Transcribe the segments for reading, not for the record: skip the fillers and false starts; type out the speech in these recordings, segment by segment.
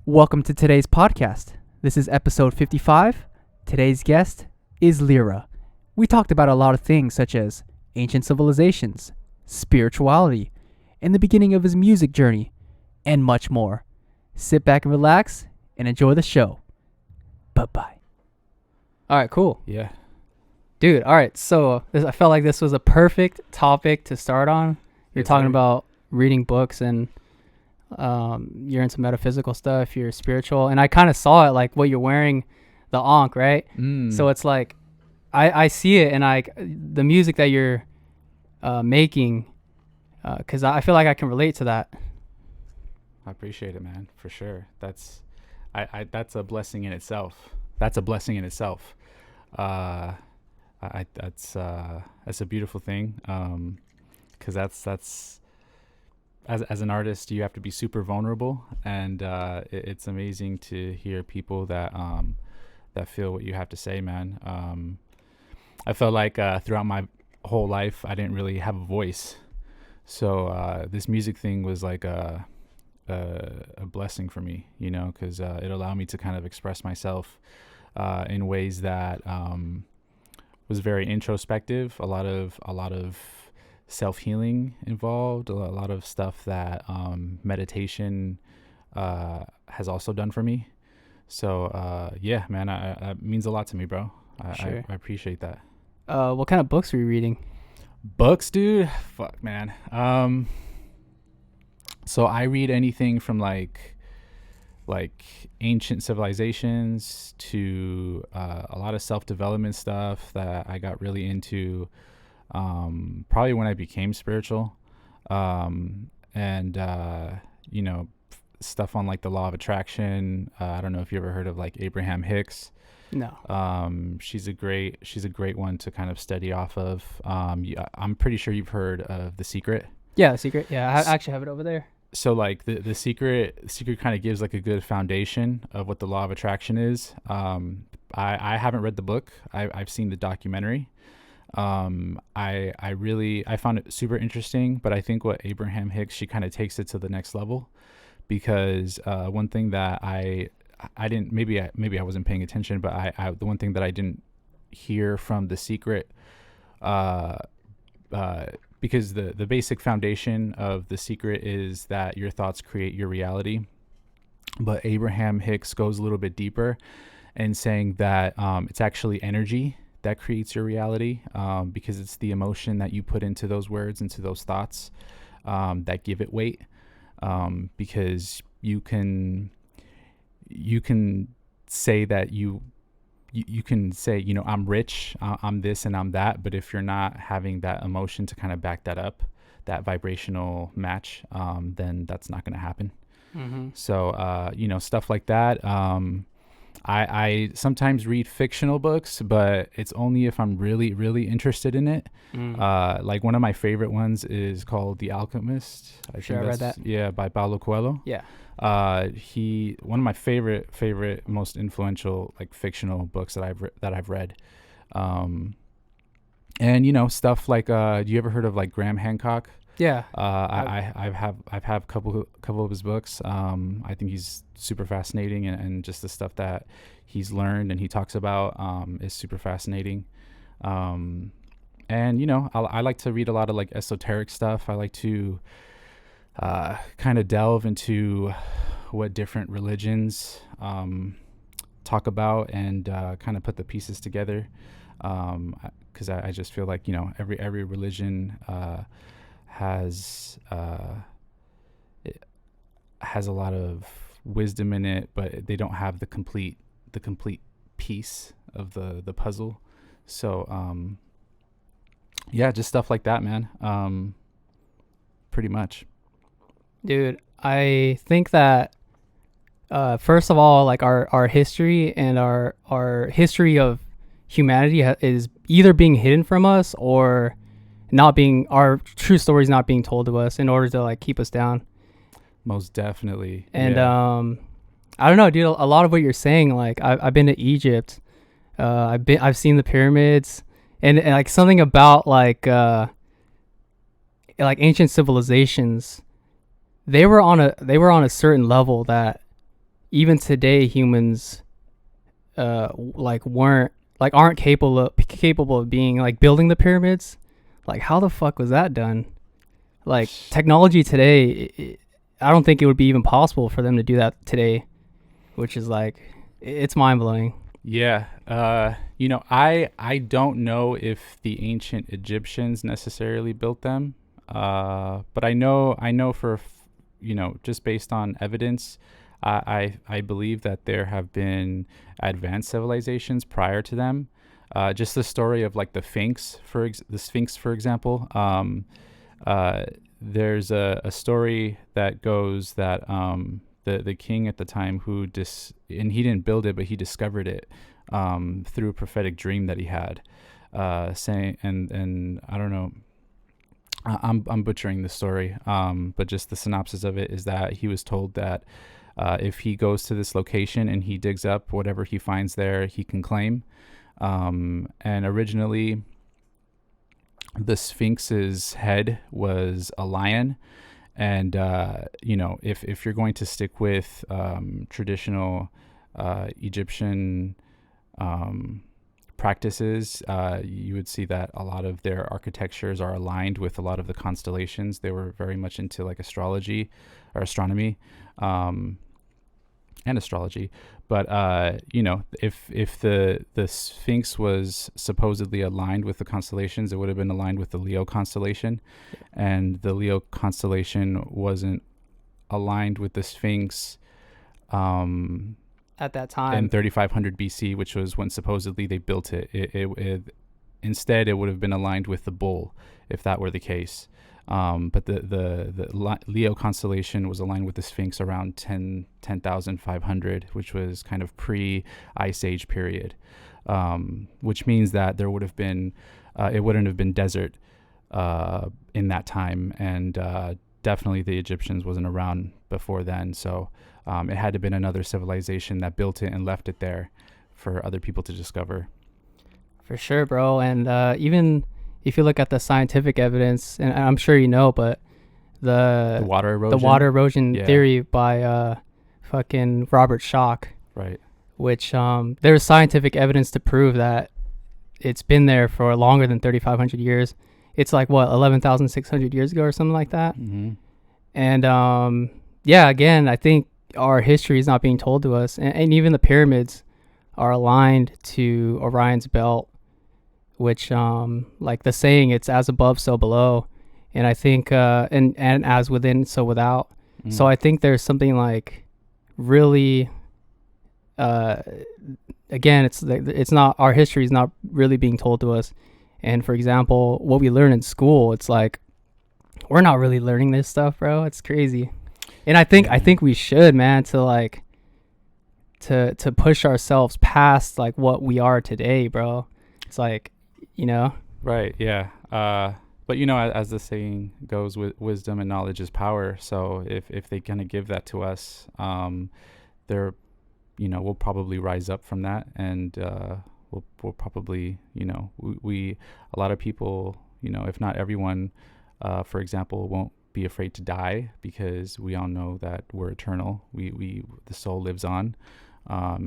Welcome to today's podcast. This is episode 55. Today's guest is LIRA. We talked about a lot of things such as ancient civilizations, spirituality, and the beginning of his music journey, and much more. Sit back and relax and enjoy the show. Bye-bye. All right, cool. Yeah. Dude, all right, so I felt like this was a perfect topic to start on. You're Yes, talking sir. about reading books and you're into metaphysical stuff, you're spiritual, and I kind of saw it like what you're wearing, the Ankh, right? So it's like I see it, and the music that you're making, because I feel like I can relate to that. I appreciate it, man, for sure. That's that's a blessing in itself. That's a blessing in itself. That's a beautiful thing. Because that's as an artist, you have to be super vulnerable, and it's amazing to hear people that feel what you have to say, man. I felt like throughout my whole life, I didn't really have a voice, so this music thing was like a blessing for me, you know, because it allowed me to kind of express myself in ways that was very introspective. A lot of self-healing involved, a lot of stuff that meditation has also done for me. So yeah, man, it means a lot to me, bro. Sure. I appreciate that. What kind of books were you reading? Books, dude? Fuck, man. So I read anything from like ancient civilizations to a lot of self-development stuff that I got really into probably when I became spiritual, and you know, stuff on like the law of attraction. I don't know if you ever heard of like Abraham Hicks. No. She's a great one to kind of study off of. I'm pretty sure you've heard of The Secret. Yeah, The Secret. Yeah, I actually have it over there. So like the secret kind of gives like a good foundation of what the law of attraction is. I haven't read the book. I've seen the documentary. I found it super interesting, but I think what Abraham Hicks, she kind of takes it to the next level, because one thing that I didn't, maybe I wasn't paying attention, but the one thing that I didn't hear from The Secret, because the basic foundation of The Secret is that your thoughts create your reality. But Abraham Hicks goes a little bit deeper and saying that it's actually energy that creates your reality, because it's the emotion that you put into those words, into those thoughts, that give it weight. Because you can say that you can say, you know, I'm rich, I'm this and I'm that, but if you're not having that emotion to kind of back that up, that vibrational match, then that's not going to happen. Mm-hmm. So, you know, stuff like that. I sometimes read fictional books, but it's only if I'm really, really interested in it. Like one of my favorite ones is called The Alchemist. I read that. Yeah, by Paulo Coelho. Yeah. One of my favorite, most influential like fictional books that I've read. And you know, stuff like do you ever heard of like Graham Hancock? Yeah. I've have a couple of his books. I think he's super fascinating, and just the stuff that he's learned and he talks about is super fascinating. And you know, I like to read a lot of like esoteric stuff. I like to kind of delve into what different religions talk about, and kind of put the pieces together, because I just feel like, you know, every religion has a lot of wisdom in it, but they don't have the complete piece of the puzzle. So yeah, just stuff like that, man. Pretty much. Dude, I think that first of all, like our history and our history of humanity is either being hidden from us or not being, our true stories not being told to us in order to like keep us down. Most definitely. And yeah. I don't know, dude, a lot of what you're saying, like I've been to Egypt, I've seen the pyramids, and like something about like ancient civilizations, they were on a certain level that even today humans aren't capable of being like building the pyramids. Like, how the fuck was that done? Like, technology today, I don't think it would be even possible for them to do that today, which is like, it's mind-blowing. Yeah. I don't know if the ancient Egyptians necessarily built them, but I know for just based on evidence, I believe that there have been advanced civilizations prior to them. Just the story of like the Sphinx, for example. There's a story that goes that the king at the time and he didn't build it, but he discovered it through a prophetic dream that he had, saying, and I don't know, I'm butchering the story, but just the synopsis of it is that he was told that if he goes to this location and he digs up whatever he finds there, he can claim. And originally, the Sphinx's head was a lion. And, if you're going to stick with traditional Egyptian practices, you would see that a lot of their architectures are aligned with a lot of the constellations. They were very much into like astrology or astronomy and astrology. But, if the Sphinx was supposedly aligned with the constellations, it would have been aligned with the Leo constellation. And the Leo constellation wasn't aligned with the Sphinx at that time in 3500 BC, which was when supposedly they built it. Instead, it would have been aligned with the bull, if that were the case. But the Leo constellation was aligned with the Sphinx around 10,500, which was kind of pre-Ice Age period, which means that there would have been, it wouldn't have been desert in that time, and definitely the Egyptians wasn't around before then, so it had to have been another civilization that built it and left it there for other people to discover. For sure, bro. And even if you look at the scientific evidence, and I'm sure you know, but the water erosion theory by fucking Robert Schoch, right? Which there's scientific evidence to prove that it's been there for longer than 3,500 years. It's like what 11,600 years ago or something like that. Mm-hmm. And again, I think our history is not being told to us, and even the pyramids are aligned to Orion's belt, which like the saying, it's as above so below, and I think and as within so without. So I think there's something like really again, it's not, our history is not really being told to us. And for example, what we learn in school, it's like we're not really learning this stuff, bro. It's crazy. And I think we should, man, to like to push ourselves past like what we are today, bro. It's like, right, yeah. But as the saying goes, wisdom and knowledge is power. So if they kind of give that to us, they're we'll probably rise up from that, and we'll probably we a lot of people, if not everyone, for example, won't be afraid to die, because we all know that we're eternal. The soul lives on. I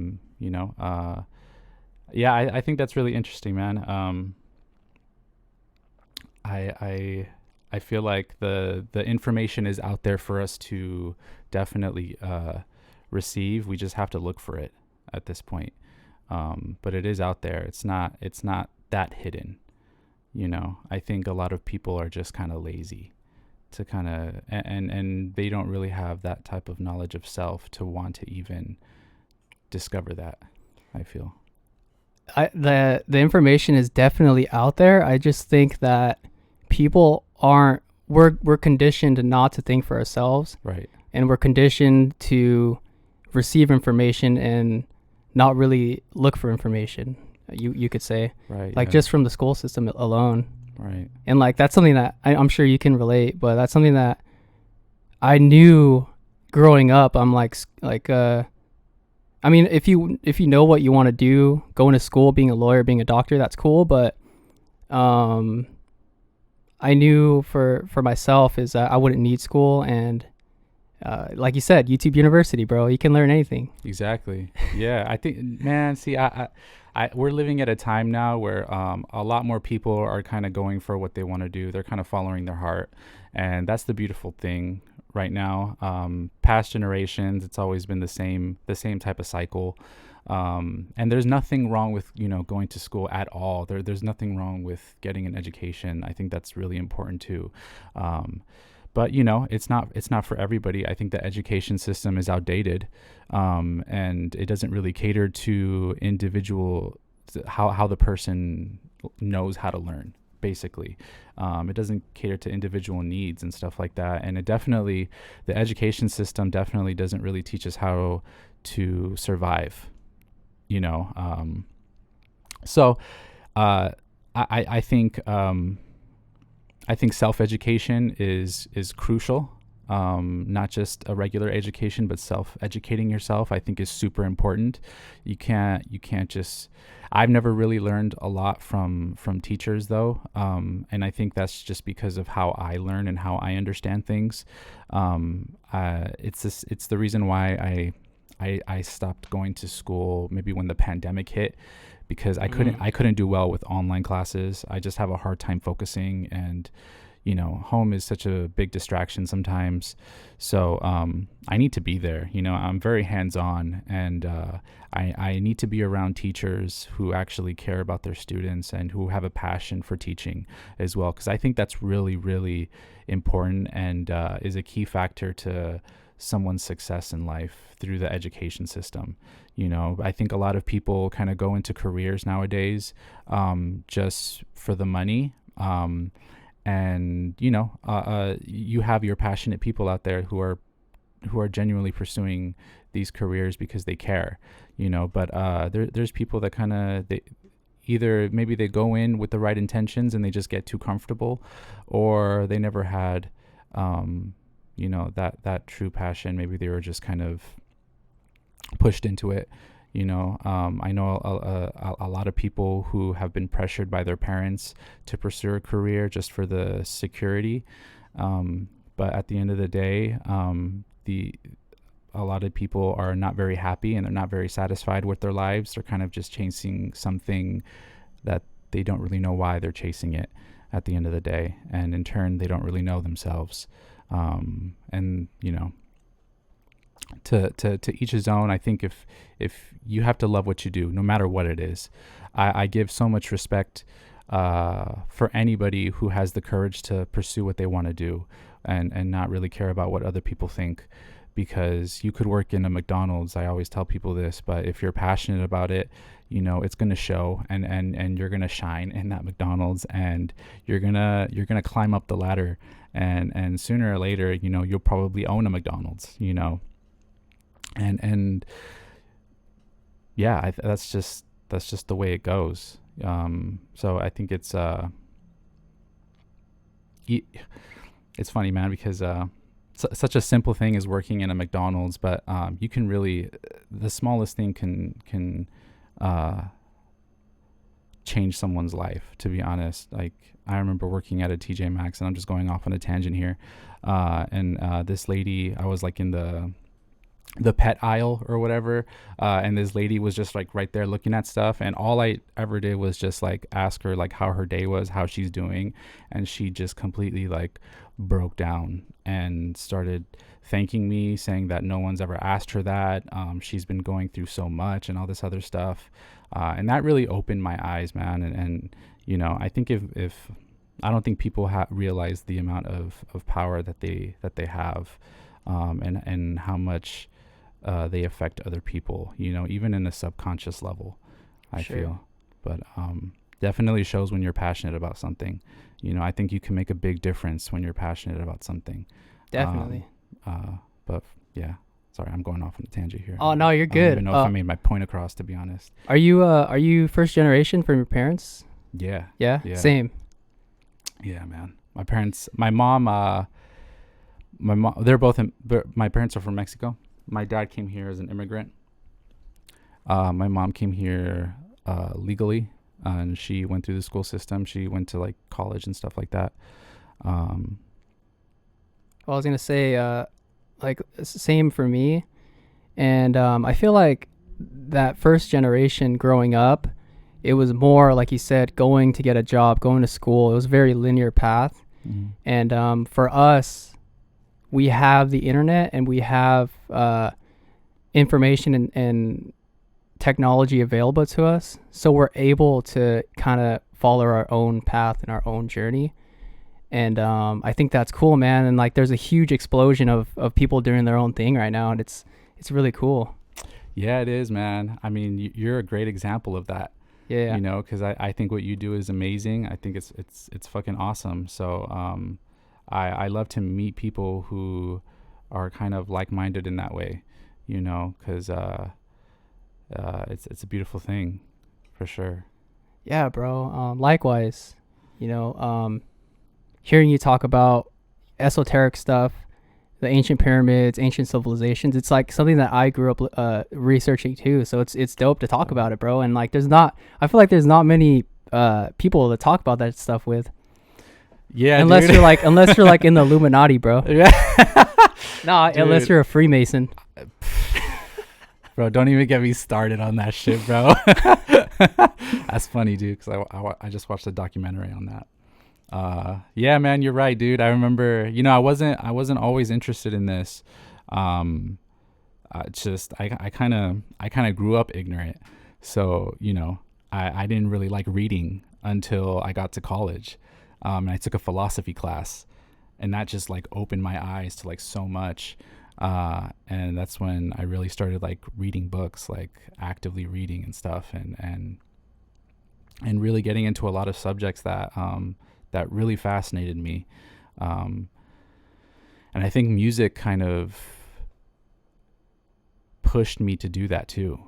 think that's really interesting, man. I feel like the information is out there for us to definitely receive. We just have to look for it at this point. But it is out there. It's not that hidden. I think a lot of people are just kind of lazy to kind of, and they don't really have that type of knowledge of self to want to even discover that, I feel. The information is definitely out there. I just think that people aren't, we're conditioned not to think for ourselves. Right. And we're conditioned to receive information and not really look for information, you could say. Right. Like just from the school system alone. Right. And like that's something that I'm sure you can relate, but that's something that I knew growing up. I'm like I mean, if you know what you want to do, going to school, being a lawyer, being a doctor, that's cool. But I knew for myself is that I wouldn't need school, and Like you said, YouTube University, bro. You can learn anything. Exactly. Yeah, I think, man. See, we're living at a time now where a lot more people are kind of going for what they want to do. They're kind of following their heart, and that's the beautiful thing right now. Past generations, it's always been the same type of cycle. And there's nothing wrong with going to school at all. There's nothing wrong with getting an education. I think that's really important too. But it's not for everybody. I think the education system is outdated, and it doesn't really cater to how the person knows how to learn. Basically, it doesn't cater to individual needs and stuff like that. And the education system definitely doesn't really teach us how to survive. So I think. I think self-education is crucial. Not just a regular education, but self-educating yourself, I think, is super important. You can't just. I've never really learned a lot from teachers though, and I think that's just because of how I learn and how I understand things. It's the reason why I stopped going to school maybe when the pandemic hit, because I couldn't do well with online classes. I just have a hard time focusing, and home is such a big distraction sometimes. So I need to be there. I'm very hands-on, and I need to be around teachers who actually care about their students and who have a passion for teaching as well, because I think that's really, really important, and is a key factor to someone's success in life through the education system. I think a lot of people kind of go into careers nowadays just for the money. And you have your passionate people out there who are genuinely pursuing these careers because they care, but there's people that kind of, either maybe they go in with the right intentions and they just get too comfortable, or they never had that true passion. Maybe they were just kind of pushed into it. I know a lot of people who have been pressured by their parents to pursue a career just for the security. But at the end of the day, a lot of people are not very happy, and they're not very satisfied with their lives. They're kind of just chasing something that they don't really know why they're chasing it at the end of the day. And in turn, they don't really know themselves. And to each his own. I think if you have to love what you do, no matter what it is. I give so much respect for anybody who has the courage to pursue what they want to do, and not really care about what other people think. Because you could work in a McDonald's, I always tell people this, but if you're passionate about it, it's going to show, and you're going to shine in that McDonald's, and you're going to climb up the ladder, and sooner or later, you'll probably own a McDonald's, and yeah, that's just the way it goes. So I think it's funny, man, because such a simple thing as working in a McDonald's, but you can really, the smallest thing can change someone's life, to be honest. Like, I remember working at a TJ Maxx, and I'm just going off on a tangent here, and this lady, I was like in the pet aisle or whatever, and this lady was just like right there looking at stuff, and all I ever did was just like ask her like how her day was, how she's doing, and she just completely like broke down and started thanking me, saying that no one's ever asked her that, she's been going through so much and all this other stuff, and that really opened my eyes, man. And I think if I don't think people realize the amount of power that they have, and how much they affect other people, even in a subconscious level, I feel. But definitely shows when you're passionate about something. I think you can make a big difference when you're passionate about something. Definitely. But yeah, sorry, I'm going off on a tangent here. Oh no, you're good. I don't even know if I made my point across, to be honest. Are you first generation from your parents? Yeah. Same. Yeah, man. My mom, they're both my parents are from Mexico. My dad came here as an immigrant. My mom came here legally, and she went through the school system. She went to like college and stuff like that. Well, I was gonna say, like same for me. And I feel like that first generation growing up, it was more like you said, going to get a job, going to school. It was a very linear path. Mm-hmm. And for us, we have the internet and we have information and technology available to us, so we're able to kind of follow our own path and our own journey. And I think that's cool, man. And like there's a huge explosion of people doing their own thing right now, and it's really cool. Yeah, it is, man. I mean, you're a great example of that. Yeah. You know, because I think what you do is amazing. I think it's fucking awesome. So I love to meet people who are kind of like-minded in that way, you know, because it's a beautiful thing for sure. Yeah, bro. Likewise, you know, hearing you talk about esoteric stuff, the ancient pyramids, ancient civilizations, it's like something that I grew up researching too. So it's dope to talk about it, bro. And like I feel like there's not many people to talk about that stuff with. Yeah, unless dude. you're like in the Illuminati, bro. Yeah. No, unless you're a Freemason. Bro, don't even get me started on that shit, bro. That's funny, dude, because I just watched a documentary on that. Yeah, man, you're right, dude. I remember, you know, I wasn't always interested in this. Just I kind of grew up ignorant, so you know, I didn't really like reading until I got to college, and I took a philosophy class, and that just like opened my eyes to like so much. And that's when I really started like reading books, like actively reading and stuff, and really getting into a lot of subjects that that really fascinated me. And I think music kind of pushed me to do that too,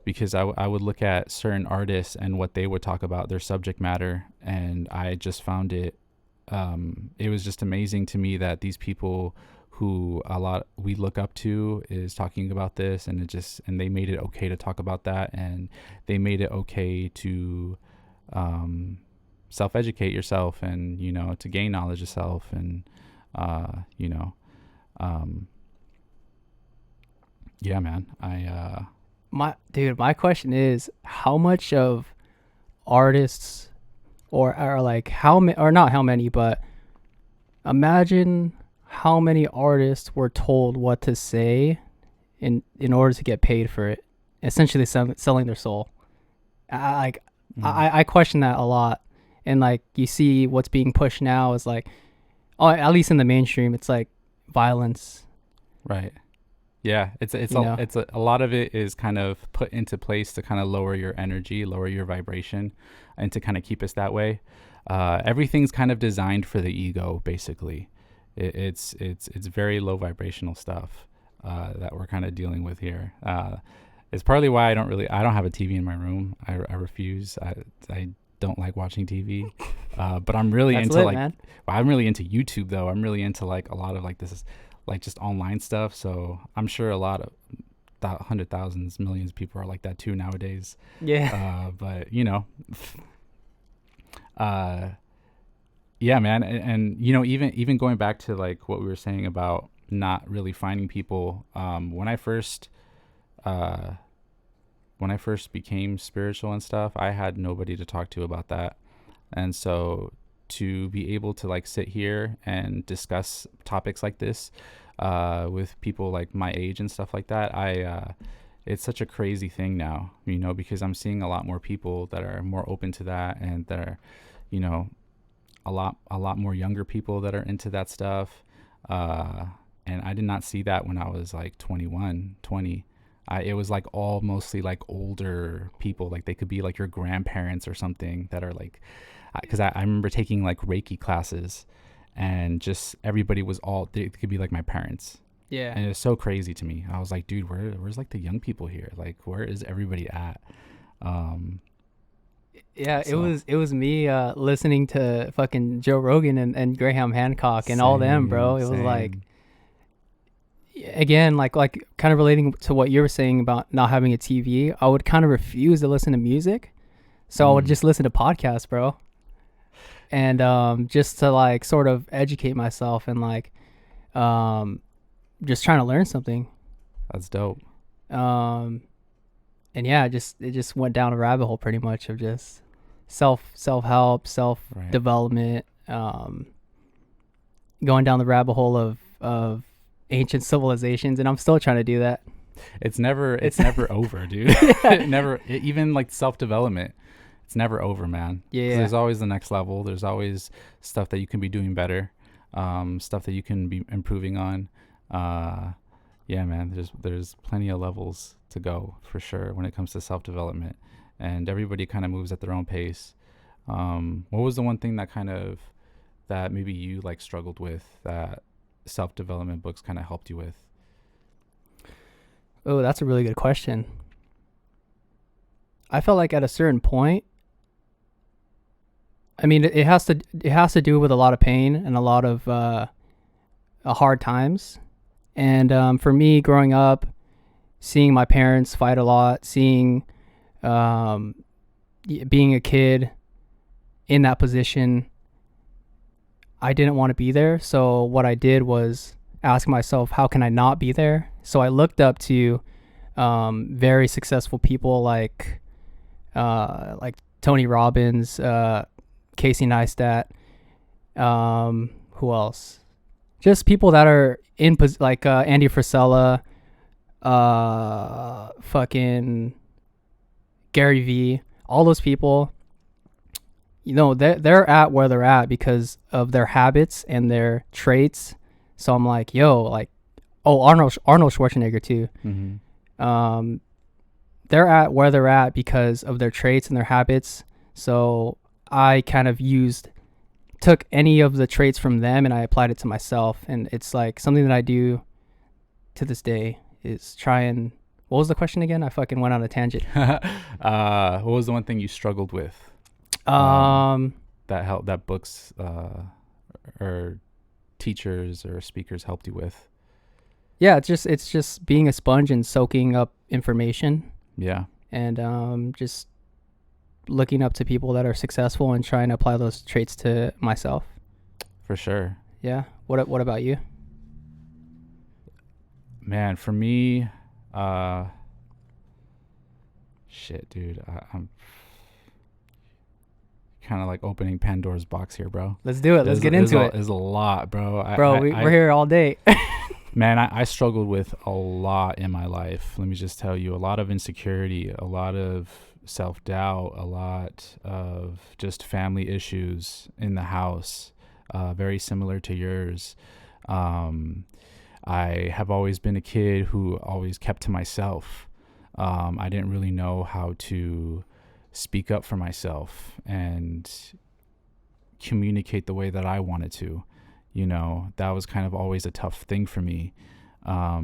because I would look at certain artists and what they would talk about, their subject matter, and I just found it was just amazing to me that these people who a lot we look up to is talking about this, and they made it okay to talk about that, and they made it okay to self-educate yourself, and you know, to gain knowledge of self, and you know, yeah, man. My question is, how much of artists or like not how many, but imagine how many artists were told what to say in order to get paid for it, essentially selling their soul. I question that a lot. And like you see what's being pushed now is like, oh, at least in the mainstream, it's like violence. Right. Yeah, it's a lot of it is kind of put into place to kind of lower your energy, lower your vibration, and to kind of keep us that way. Everything's kind of designed for the ego, basically. It's very low vibrational stuff that we're kind of dealing with here. It's partly why I don't have a TV in my room. I refuse. I don't like watching TV. But I'm really I'm really into YouTube though. I'm really into like a lot of like this is like just online stuff. So I'm sure a lot of hundred thousands, millions of people are like that too nowadays. Yeah. But you know, yeah, man. And you know, even going back to like what we were saying about not really finding people, when I first became spiritual and stuff, I had nobody to talk to about that. And so to be able to like sit here and discuss topics like this with people like my age and stuff like that, it's such a crazy thing now, you know, because I'm seeing a lot more people that are more open to that, and that are, you know, a lot more younger people that are into that stuff. And I did not see that when I was like 21, 20. It was like all mostly like older people, like they could be like your grandparents or something, that are like, because I remember taking like Reiki classes, and just everybody was they could be like my parents. Yeah. And it was so crazy to me. I was like, dude, where's like the young people here? Like, where is everybody at? Yeah, so. It was me listening to fucking Joe Rogan and Graham Hancock and all them, bro. It was like, again, like kind of relating to what you were saying about not having a TV, I would kind of refuse to listen to music. So I would just listen to podcasts, bro. And just to like sort of educate myself, and like just trying to learn something. That's dope. And yeah, it just went down a rabbit hole pretty much of just self-help, self-development, going down the rabbit hole of ancient civilizations, and I'm still trying to do that. It's never over, dude. Even like self-development, it's never over, man. Yeah. There's always the next level. There's always stuff that you can be doing better, stuff that you can be improving on. Yeah, man, there's plenty of levels to go for sure when it comes to self-development, and everybody kind of moves at their own pace. What was the one thing that maybe you like struggled with that self-development books kind of helped you with? Oh, that's a really good question. I felt like at a certain point, I mean, it has to do with a lot of pain and a lot of hard times. And for me, growing up, seeing my parents fight a lot, seeing being a kid in that position, I didn't want to be there. So what I did was ask myself, how can I not be there? So I looked up to very successful people like Tony Robbins, Casey Neistat, who else? Just people that are in like Andy Frisella, fucking Gary Vee, all those people. You know, they're at where they're at because of their habits and their traits. So I'm like, yo, like, Arnold Schwarzenegger too. Mm-hmm. They're at where they're at because of their traits and their habits. So I kind of took any of the traits from them and I applied it to myself. And it's like something that I do to this day is try and, what was the question again? I fucking went on a tangent. What was the one thing you struggled with? That books or teachers or speakers helped you with? Yeah, it's just being a sponge and soaking up information. Yeah. And just looking up to people that are successful and trying to apply those traits to myself. For sure. Yeah. What about you? Man, for me, shit, dude, I'm kind of like opening Pandora's box here, bro. Let's do it. Let's get into it. There's a lot, bro. We're here all day. Man, I struggled with a lot in my life. Let me just tell you, a lot of insecurity, a lot of self-doubt, a lot of just family issues in the house, very similar to yours. I have always been a kid who always kept to myself. I didn't really know how to speak up for myself and communicate the way that I wanted to. You know, that was kind of always a tough thing for me. I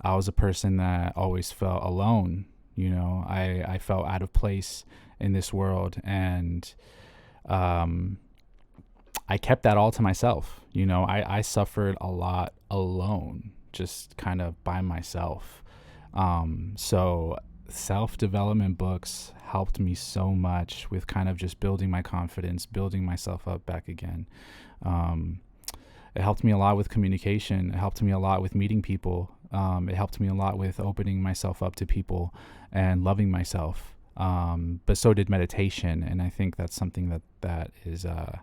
was a person that always felt alone. You know, I felt out of place in this world, and I kept that all to myself. You know, I suffered a lot alone, just kind of by myself. So self-development books helped me so much with kind of just building my confidence, building myself up back again. It helped me a lot with communication. It helped me a lot with meeting people. It helped me a lot with opening myself up to people and loving myself. But so did meditation. And I think that's something that is, I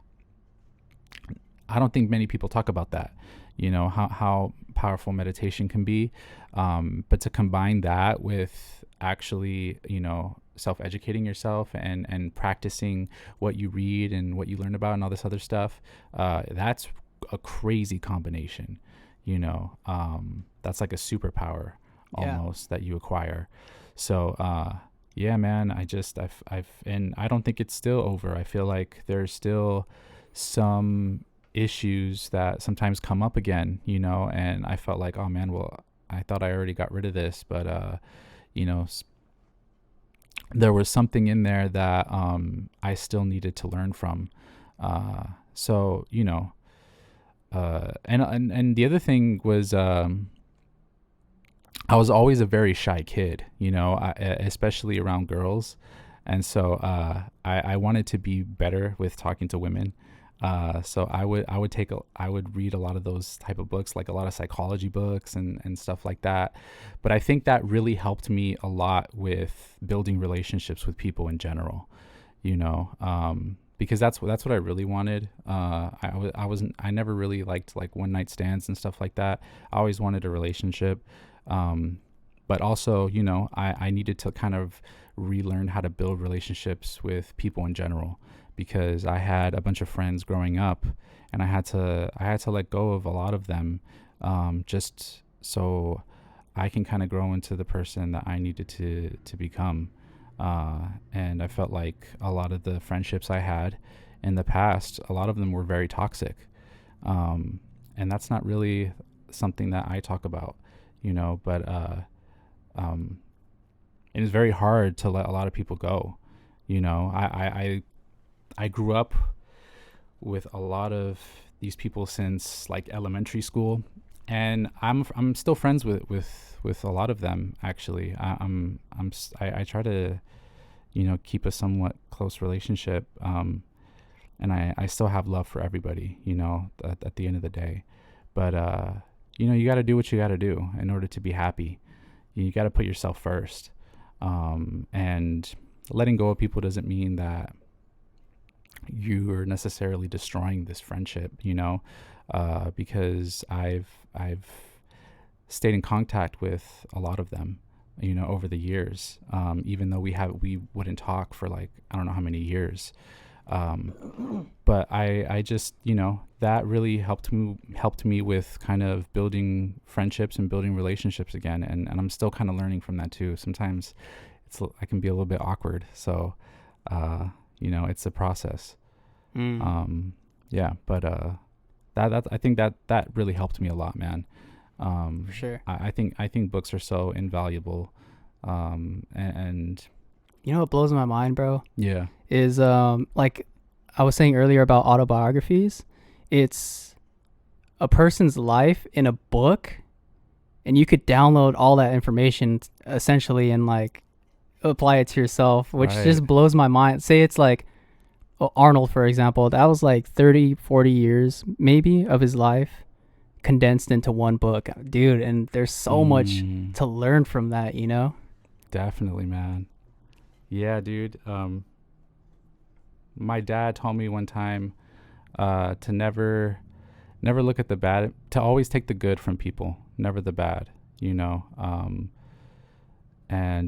don't think many people talk about that, you know, how powerful meditation can be. But to combine that with actually, you know, self-educating yourself and practicing what you read and what you learn about and all this other stuff, that's a crazy combination, you know. That's like a superpower almost that you acquire. So yeah, man, and I don't think it's still over. I feel like there's still some issues that sometimes come up again, you know, and I felt like, oh man, well, I thought I already got rid of this, but you know, there was something in there that I still needed to learn from. So, you know, and the other thing was, I was always a very shy kid, you know, especially around girls. And so I wanted to be better with talking to women. So I would read a lot of those type of books, like a lot of psychology books and stuff like that. But I think that really helped me a lot with building relationships with people in general, because that's what I really wanted. I never really liked like one night stands and stuff like that. I always wanted a relationship. But also, I needed to kind of relearn how to build relationships with people in general, because I had a bunch of friends growing up, and I had to let go of a lot of them, just so I can kind of grow into the person that I needed to become. And I felt like a lot of the friendships I had in the past, a lot of them were very toxic, and that's not really something that I talk about, but it is very hard to let a lot of people go. I grew up with a lot of these people since like elementary school, and I'm still friends with a lot of them actually. I try to keep a somewhat close relationship, and I still have love for everybody, at the end of the day. But you got to do what you got to do in order to be happy. You got to put yourself first, and letting go of people doesn't mean that you are necessarily destroying this friendship, because I've stayed in contact with a lot of them, over the years, even though we wouldn't talk for like I don't know how many years, but I just that really helped me with kind of building friendships and building relationships again, and I'm still kind of learning from that too. Sometimes I can be a little bit awkward, so it's a process. But that I think that really helped me a lot, man. For sure. I think books are so invaluable, and what blows my mind, bro, yeah, is like I was saying earlier about autobiographies. It's a person's life in a book, and you could download all that information essentially and like apply it to yourself, which just blows my mind. Say it's like Arnold, for example, that was like 30-40 years maybe of his life condensed into one book, dude, and there's so much to learn from that. Definitely, man. Yeah, dude. My dad told me one time to never look at the bad, to always take the good from people, never the bad, and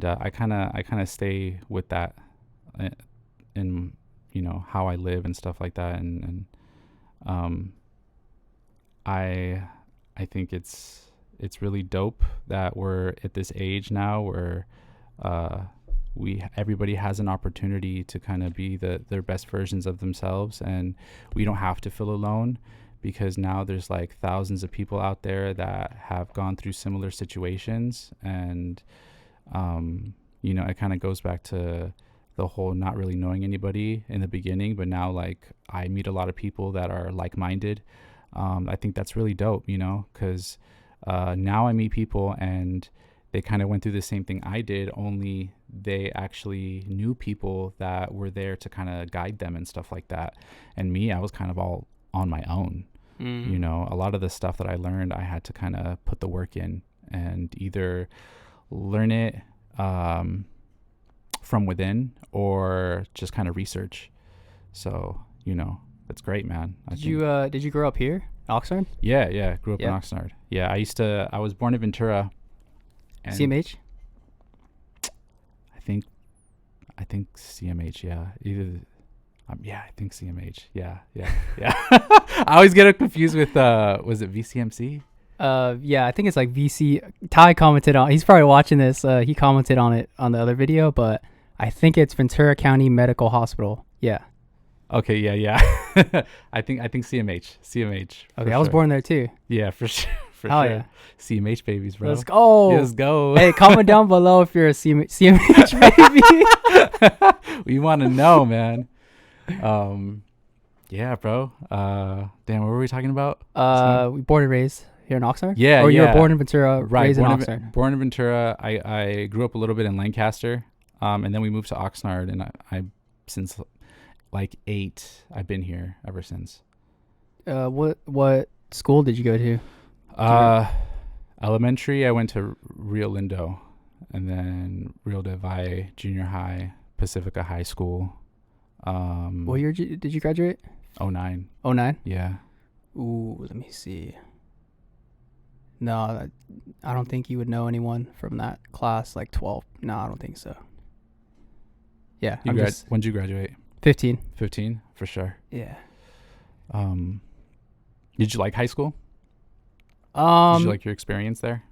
I kind of stay with that in how I live and stuff like that, and I think it's really dope that we're at this age now where everybody has an opportunity to kind of be their best versions of themselves, and we don't have to feel alone, because now there's like thousands of people out there that have gone through similar situations, and it kind of goes back to the whole not really knowing anybody in the beginning, but now like I meet a lot of people that are like-minded. I think that's really dope, because now I meet people and they kind of went through the same thing I did, only they actually knew people that were there to kind of guide them and stuff like that. And me, I was kind of all on my own. A lot of the stuff that I learned, I had to kind of put the work in and either learn it from within or just kind of research. So, it's great, man. Did you grow up here, Oxnard? Yeah. Grew up in Oxnard. Yeah, I was born in Ventura. And CMH? I think CMH, yeah. I think CMH. Yeah. I always get it confused with was it VCMC? Yeah, I think it's like VC. Ty commented on. He's probably watching this. He commented on it on the other video, but I think it's Ventura County Medical Hospital. Yeah. Okay. Yeah. I think CMH. Okay, I was born there too. Yeah, for sure. Hell yeah. CMH babies, bro. Let's go. Hey, comment down below if you're a CMH baby. We want to know, man. Yeah, bro. Damn, what were we talking about? We born and raised here in Oxnard? Yeah. Or you were born in Ventura, raised in Oxnard? Born in Ventura. I grew up a little bit in Lancaster, and then we moved to Oxnard, and I since like 8, I've been here ever since. What school did you go to? Elementary, I went to Rio Lindo, and then Rio de Valle Junior High, Pacifica High School. What year did you graduate? 09. 09? Yeah. Ooh, let me see. No, I don't think you would know anyone from that class, like 12. No, I don't think so. Yeah, When'd you graduate? 15. 15, for sure. Yeah. Did you like high school? Did you like your experience there?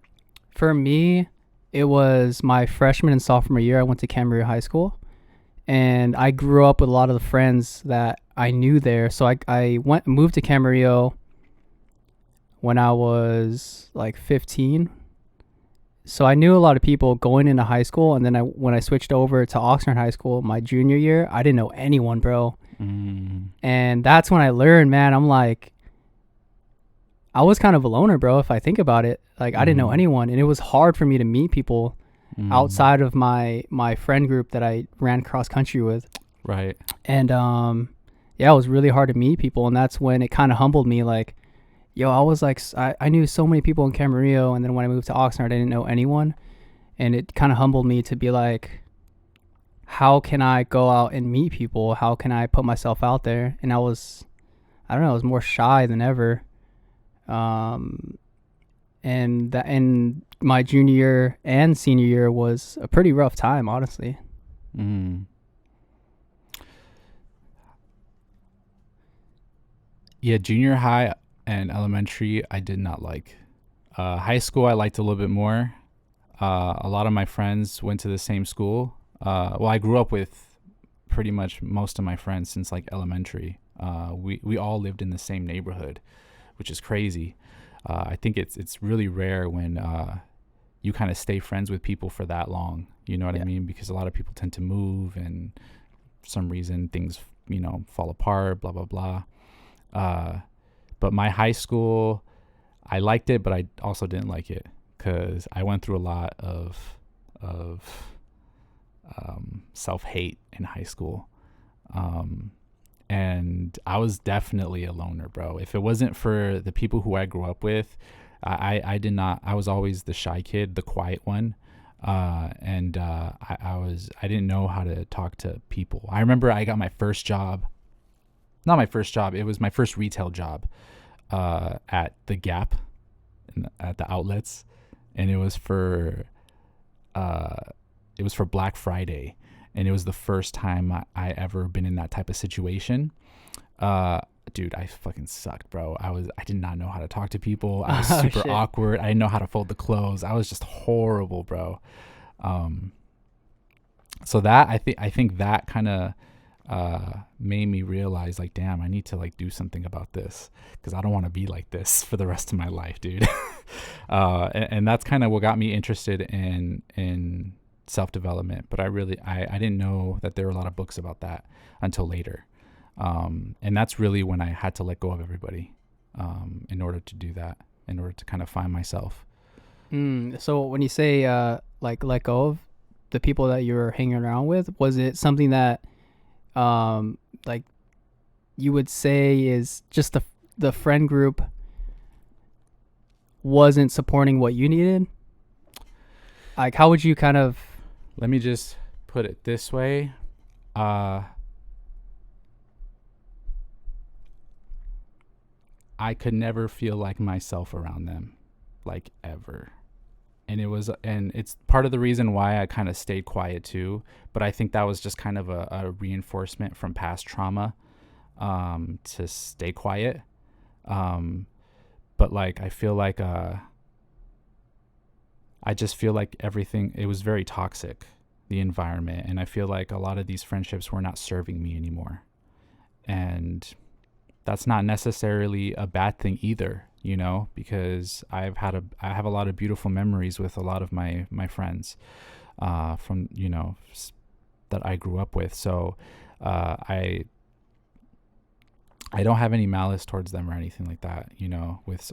For me, it was my freshman and sophomore year. I went to Camarillo High School, and I grew up with a lot of the friends that I knew there. So I moved to Camarillo when I was like 15. So I knew a lot of people going into high school, and then when I switched over to Oxnard High School my junior year, I didn't know anyone, bro. And that's when I learned, man, I'm like, I was kind of a loner, bro, if I think about it. Like, I didn't know anyone, and it was hard for me to meet people outside of my friend group that I ran cross country with. Right. And yeah, it was really hard to meet people, and that's when it kind of humbled me. Like, yo, I was like, I knew so many people in Camarillo, and then when I moved to Oxnard, I didn't know anyone, and it kind of humbled me to be like, how can I go out and meet people? How can I put myself out there? And I was more shy than ever. And my junior year and senior year was a pretty rough time, honestly. Yeah, junior high and elementary, I did not like. High school, I liked a little bit more. A lot of my friends went to the same school. Well, I grew up with pretty much most of my friends since like elementary. We all lived in the same neighborhood, which is crazy. I think it's really rare when you kind of stay friends with people for that long. You know what I mean? Because a lot of people tend to move, and for some reason things, fall apart, blah, blah, blah. But my high school, I liked it, but I also didn't like it because I went through a lot of self-hate in high school. And I was definitely a loner, bro. If it wasn't for the people who I grew up with, I was always the shy kid, the quiet one. I didn't know how to talk to people. I remember I got my first job, not my first job, it was my first retail job, at the Gap, at the outlets. And it was for Black Friday. And it was the first time I ever been in that type of situation. Dude, I fucking sucked, bro. I did not know how to talk to people. I was super awkward. I didn't know how to fold the clothes. I was just horrible, bro. So that I think that kind of made me realize, like, damn, I need to like do something about this, because I don't want to be like this for the rest of my life, dude. And that's kind of what got me interested in self-development. But I didn't know that there were a lot of books about that until later. And that's really when I had to let go of everybody, in order to do that, in order to kind of find myself. So when you say like let go of the people that you were hanging around with, was it something that like you would say is just the friend group wasn't supporting what you needed? Like, how would you kind of... Let me just put it this way. I could never feel like myself around them, like, ever. And it's part of the reason why I kind of stayed quiet too. But I think that was just kind of a reinforcement from past trauma, to stay quiet. But like, I feel like, I just feel like everything, it was very toxic, the environment. And I feel like a lot of these friendships were not serving me anymore. And that's not necessarily a bad thing either, because I have a lot of beautiful memories with a lot of my friends, from, that I grew up with. So, I don't have any malice towards them or anything like that, with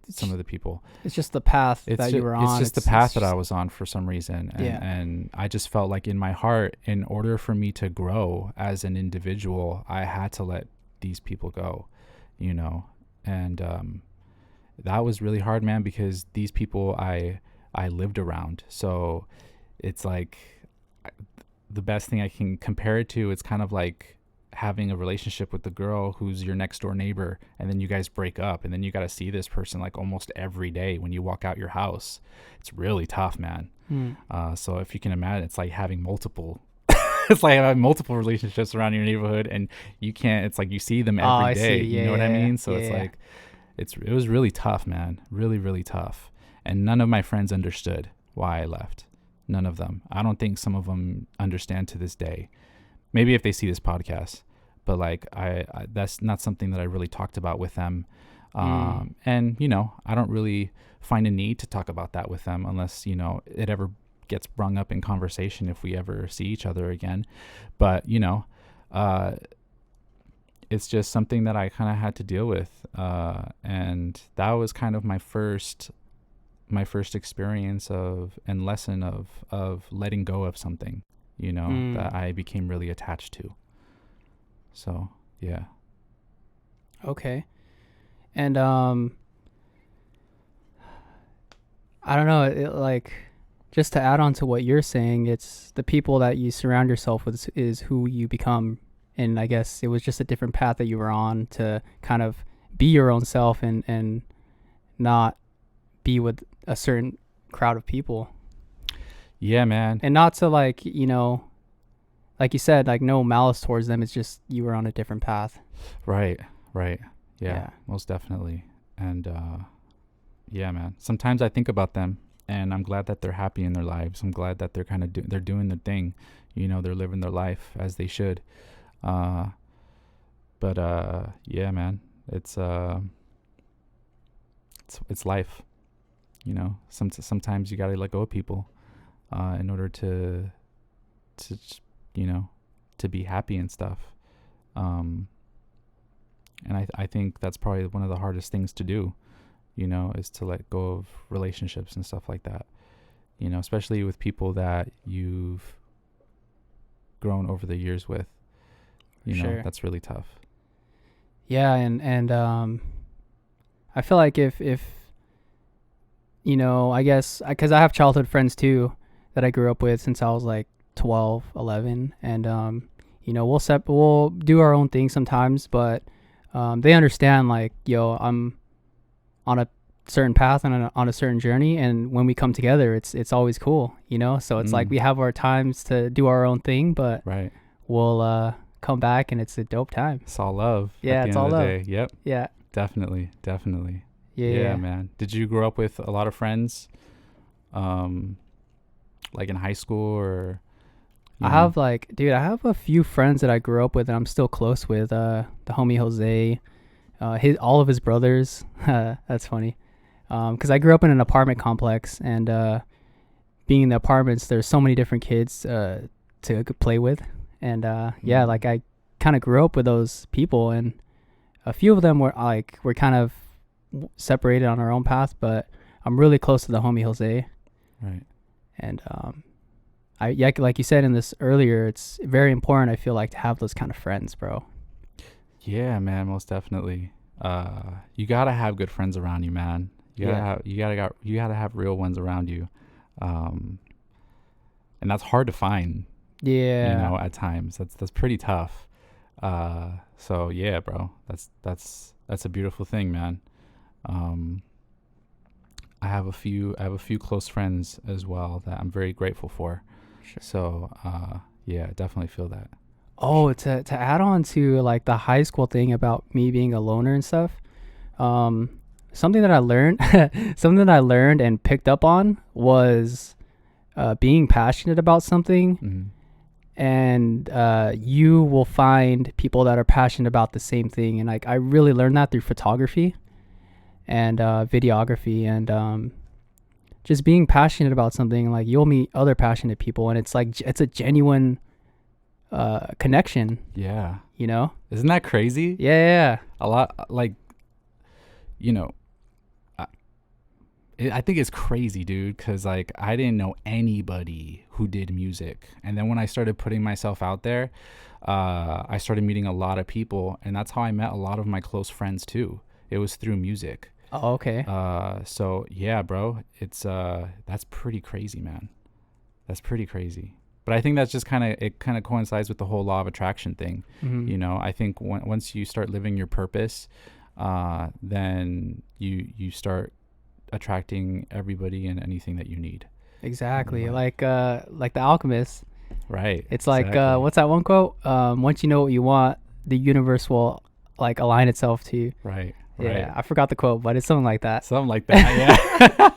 some of the people. It's just the path that you were on. It's just the path that I was on for some reason. And, Yeah. and I just felt like in my heart, in order for me to grow as an individual, I had to let these people go, you know? And that was really hard, man, because these people I lived around. So it's like the best thing I can compare it to, it's kind of like having a relationship with the girl who's your next door neighbor, and then you guys break up, and then you got to see this person like almost every day when you walk out your house. It's really tough, man. So if you can imagine, it's like having multiple it's like having multiple relationships around your neighborhood, and you can't, it's like you see them every day. Yeah, you know what I mean? So yeah, it's like it was really tough, man. Really, really tough. And none of my friends understood why I left. None of them. I don't think some of them understand to this day. Maybe if they see this podcast, but like I that's not something that I really talked about with them. And you know, I don't really find a need to talk about that with them unless, you know, it ever gets brung up in conversation if we ever see each other again. But you know, it's just something that I kind of had to deal with, and that was kind of my first experience of and lesson of letting go of something, you know, that I became really attached to. So yeah. Okay. And I don't know, like, just to add on to what you're saying, it's the people that you surround yourself with is who you become. And I guess it was just a different path that you were on to kind of be your own self and not be with a certain crowd of people. Yeah, man. And not to, like, you know, like you said, like, no malice towards them. It's just you were on a different path. Right. Yeah, most definitely. And yeah, man. Sometimes I think about them, and I'm glad that they're happy in their lives. I'm glad that they're kind of they're doing their thing. You know, they're living their life as they should. But yeah, man. It's life. You know, sometimes you gotta let go of people in order to you know, to be happy and stuff. And I think that's probably one of the hardest things to do, you know, is to let go of relationships and stuff like that, you know, especially with people that you've grown over the years with, you know. That's really tough. Yeah. And I feel like if you know, I guess because I have childhood friends too that I grew up with since I was like 12, 11, and you know, we'll do our own thing sometimes, but they understand, like, yo, I'm on a certain path and on a certain journey, and when we come together, it's always cool, you know. So it's like we have our times to do our own thing, but right, we'll come back and it's a dope time. It's all love. Yeah, it's all love. Day. Yep. Yeah. Definitely. Yeah, man. Did you grow up with a lot of friends, like in high school or? I have I have a few friends that I grew up with and I'm still close with. The homie Jose, all of his brothers. That's funny. Because I grew up in an apartment complex, and being in the apartments, there's so many different kids to play with, and yeah, like I kind of grew up with those people, and a few of them were kind of separated on our own path, but I'm really close to the homie Jose. Right. And like you said in this earlier, it's very important, I feel like, to have those kind of friends, bro. Yeah, man, most definitely. You gotta have good friends around you, man. You gotta have real ones around you. And that's hard to find. Yeah. You know, at times. That's pretty tough. So yeah, bro. That's a beautiful thing, man. I have a few close friends as well that I'm very grateful for. Sure. So yeah, definitely feel that. Oh, to add on to like the high school thing about me being a loner and stuff, something that I learned and picked up on was being passionate about something. Mm-hmm. And you will find people that are passionate about the same thing. And like I really learned that through photography and videography, and just being passionate about something. Like you'll meet other passionate people, and it's like it's a genuine connection. Yeah. You know? Isn't that crazy? Yeah. A lot, like, you know, I think it's crazy, dude, because like I didn't know anybody who did music, and then when I started putting myself out there, I started meeting a lot of people, and that's how I met a lot of my close friends too. It was through music. Oh, okay. So yeah, bro, it's that's pretty crazy, man. That's pretty crazy. But I think that's just kind of coincides with the whole law of attraction thing. Mm-hmm. You know, I think once you start living your purpose, then you start attracting everybody and anything that you need. Exactly. Like the Alchemist. Right. It's like exactly. what's that one quote? Once you know what you want, the universe will like align itself to you. Right. Yeah, I forgot the quote, but it's something like that. Something like that. Yeah.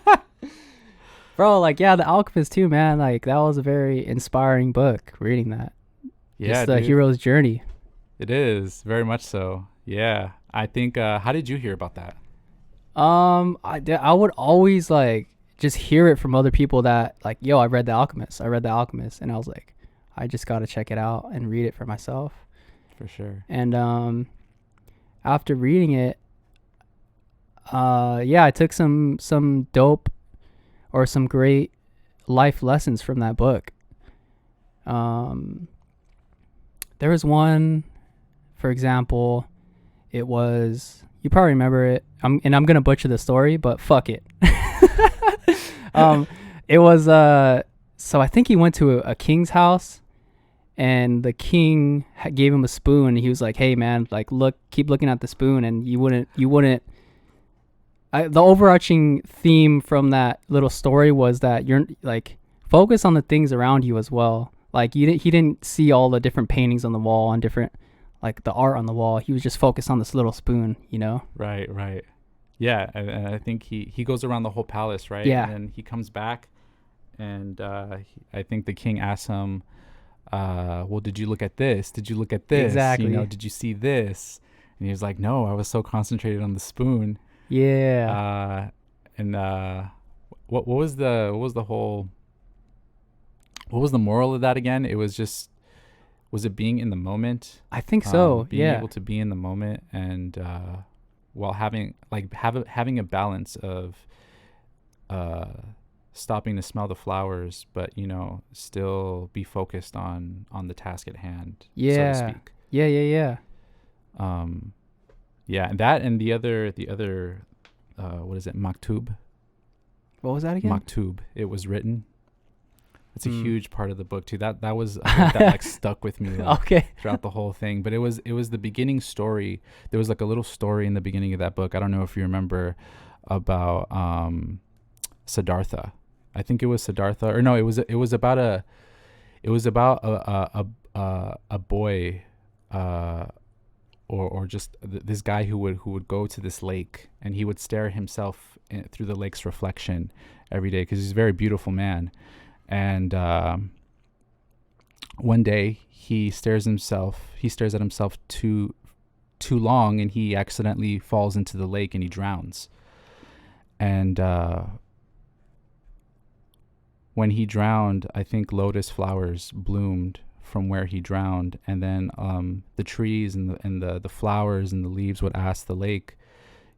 Bro, like The Alchemist too, man. Like that was a very inspiring book. Reading that, Yeah, just the dude. hero's journey. It is very much so. Yeah. I think. How did you hear about that? I would always like just hear it from other people that like, yo, I read The Alchemist. I read The Alchemist, and I was like, I just gotta check it out and read it for myself. For sure. And after reading it, yeah, I took some dope or some great life lessons from that book. There was one, for example, it was, you probably remember it. I'm gonna butcher the story, but fuck it. It was so I think he went to a king's house, and the king gave him a spoon. And he was like, "Hey man, like keep looking at the spoon, and you wouldn't." The overarching theme from that little story was that you're like focus on the things around you as well. Like he didn't see all the different paintings on the wall and different like the art on the wall. He was just focused on this little spoon, you know? Right. Yeah, and I think he goes around the whole palace, right? Yeah. And then he comes back, and I think the king asks him, well, did you look at this? Did you look at this? Exactly. You know, did you see this? And he was like, no, I was so concentrated on the spoon. Yeah. And what was the moral of that again? It was just, was it being in the moment? I think so. Being Yeah. able to be in the moment, and while having a balance of stopping to smell the flowers, but you know, still be focused on the task at hand, Yeah. so to speak. Yeah. Yeah, and that, and the other what is it, maktub? What was that again? Maktub. It was written. It's a huge part of the book too. That was that like stuck with me Okay. throughout the whole thing. But it was the beginning story. There was like a little story in the beginning of that book. I don't know if you remember about Siddhartha. I think it was Siddhartha, or no, it was about a boy, or just this guy who would go to this lake, and he would stare himself through the lake's reflection every day, because he's a very beautiful man. And one day he stares at himself too long, and he accidentally falls into the lake and he drowns. And when he drowned, I think lotus flowers bloomed from where he drowned, and then the trees and the flowers and the leaves would ask the lake,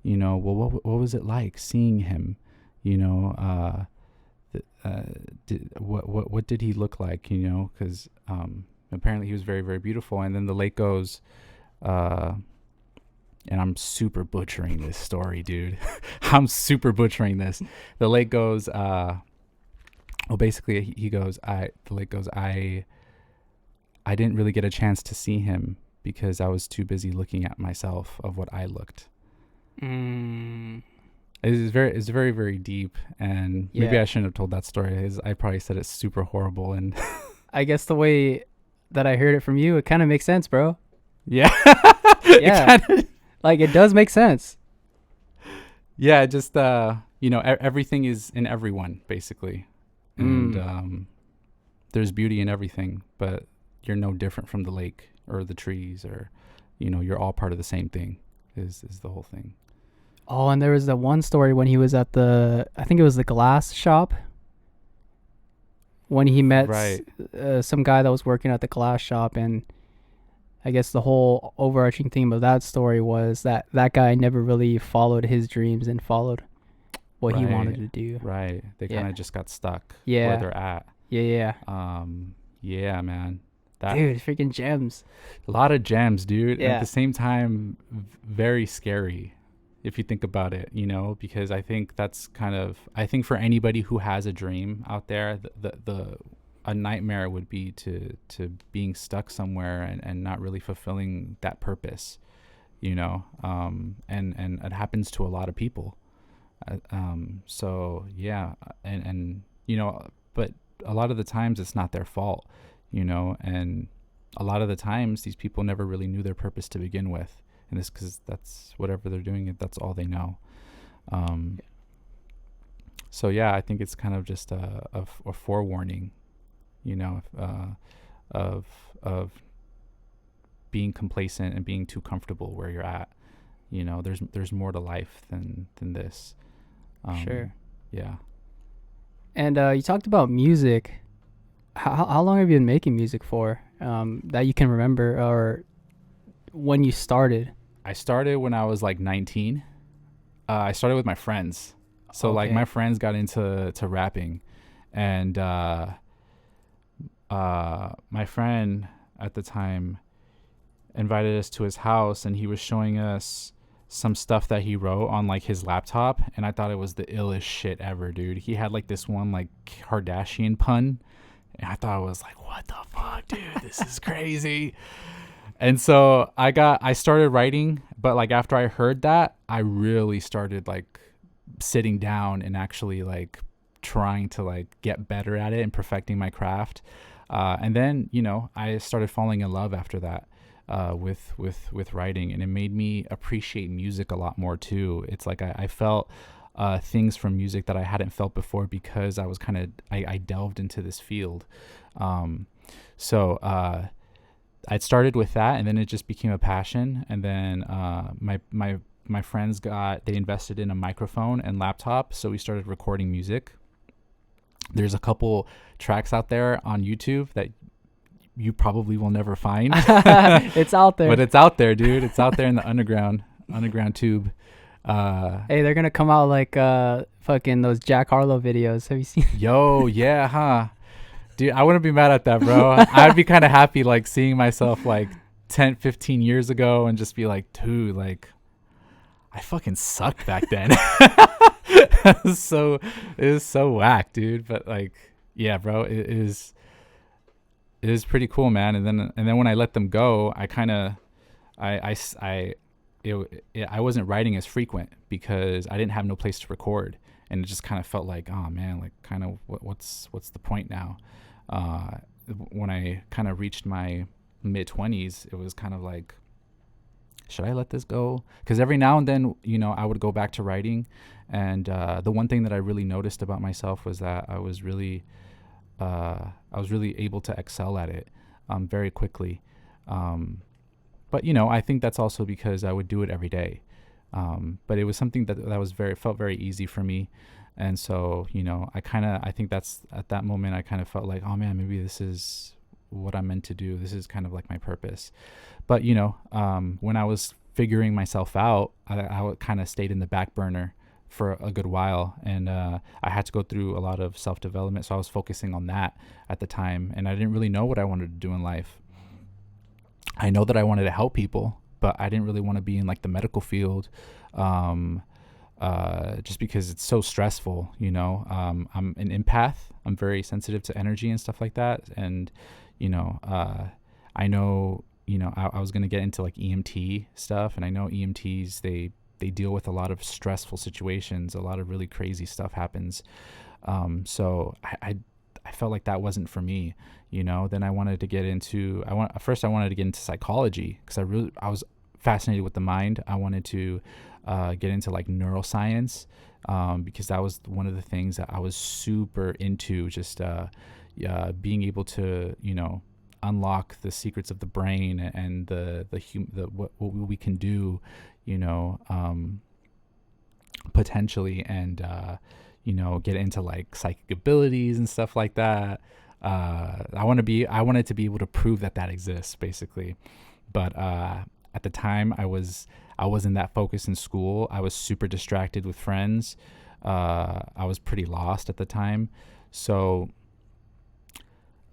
you know, well, what was it like seeing him, you know, what did he look like, you know, because apparently he was very, very beautiful. And then the lake goes, and I'm super butchering this story, dude. I'm super butchering this. The lake goes, well, basically the lake goes, I didn't really get a chance to see him because I was too busy looking at myself of what I looked. It's very, very deep, and maybe I shouldn't have told that story. I probably said it super horrible, and I guess the way that I heard it from you, it kind of makes sense, bro. Yeah. Yeah. Like it does make sense. Yeah, just you know, everything is in everyone, basically. And there's beauty in everything, but you're no different from the lake or the trees, or you know, you're all part of the same thing is the whole thing. Oh, and there was that one story when he was at I think it was the glass shop, when he met some guy that was working at the glass shop. And I guess the whole overarching theme of that story was that guy never really followed his dreams and followed what he wanted Right. to do. Right. They Yeah. kind of just got stuck Yeah. where they're at. Yeah. Yeah, man. That Dude, freaking gems. a lot of gems, dude. And Yeah. at the same time, very scary if you think about it, you know, because I think that's kind of, I think for anybody who has a dream out there, the a nightmare would be to being stuck somewhere and not really fulfilling that purpose, you know. And it happens to a lot of people. So yeah, and you know, but a lot of the times it's not their fault, you know, and a lot of the times these people never really knew their purpose to begin with, and this because that's whatever they're doing, that's all they know. So yeah, I think it's kind of just a forewarning, you know, of being complacent and being too comfortable where you're at. You know, there's more to life than this. Sure. Yeah. And you talked about music. How long have you been making music for? That you can remember, or when you started? I started when I was like 19. I started with my friends. So like Okay. my friends got into rapping, and my friend at the time invited us to his house, and he was showing us some stuff that he wrote on like his laptop, and I thought it was the illest shit ever, dude. He had like this one like Kardashian pun, and I thought it was like, what the fuck, dude? This is crazy. And so I started writing, but like after I heard that, I really started like sitting down and actually like trying to like get better at it and perfecting my craft. And then, you know, I started falling in love after that. With writing, and it made me appreciate music a lot more too. It's like I felt things from music that I hadn't felt before because I was I delved into this field. So I started with that, and then it just became a passion. And then my friends they invested in a microphone and laptop, so we started recording music. There's a couple tracks out there on YouTube that you probably will never find. It's out there. But it's out there, dude. It's out there in the underground tube. Hey, they're gonna come out like fucking those Jack Harlow videos. Have you seen? Yo, yeah, huh? Dude, I wouldn't be mad at that, bro. I'd be kind of happy like seeing myself like 10, 15 years ago and just be like, dude, like I fucking sucked back then. It was so whack, dude. But like, yeah, bro, it is pretty cool, man. And then when I let them go, I wasn't writing as frequent because I didn't have no place to record, and it just kind of felt like, oh man, like kind of what's the point now? When I kind of reached my mid-20s, it was kind of like, should I let this go? Because every now and then, you know, I would go back to writing, and the one thing that I really noticed about myself was that I was really able to excel at it very quickly. But, you know, I think that's also because I would do it every day. But it was something that was felt very easy for me. And so, you know, I think that's at that moment, I kind of felt like, oh man, maybe this is what I'm meant to do. This is kind of like my purpose. But, you know, when I was figuring myself out, I kind of stayed in the back burner for a good while, and I had to go through a lot of self-development, so I was focusing on that at the time, and I didn't really know what I wanted to do in life. I know that I wanted to help people, but I didn't really want to be in like the medical field, just because it's so stressful, you know. I'm an empath. I'm very sensitive to energy and stuff like that, and you know, I know, you know, I was going to get into like EMT stuff, and I know EMTs, they deal with a lot of stressful situations. A lot of really crazy stuff happens. So I felt like that wasn't for me, you know. Then I wanted to get into, I wanted to get into psychology because I was fascinated with the mind. I wanted to get into like neuroscience because that was one of the things that I was super into, just being able to, you know, unlock the secrets of the brain and what we can do, you know, potentially, and you know, get into like psychic abilities and stuff like that. I wanted to be able to prove that exists, basically. But at the time, I wasn't that focused in school. I was super distracted with friends. I was pretty lost at the time. So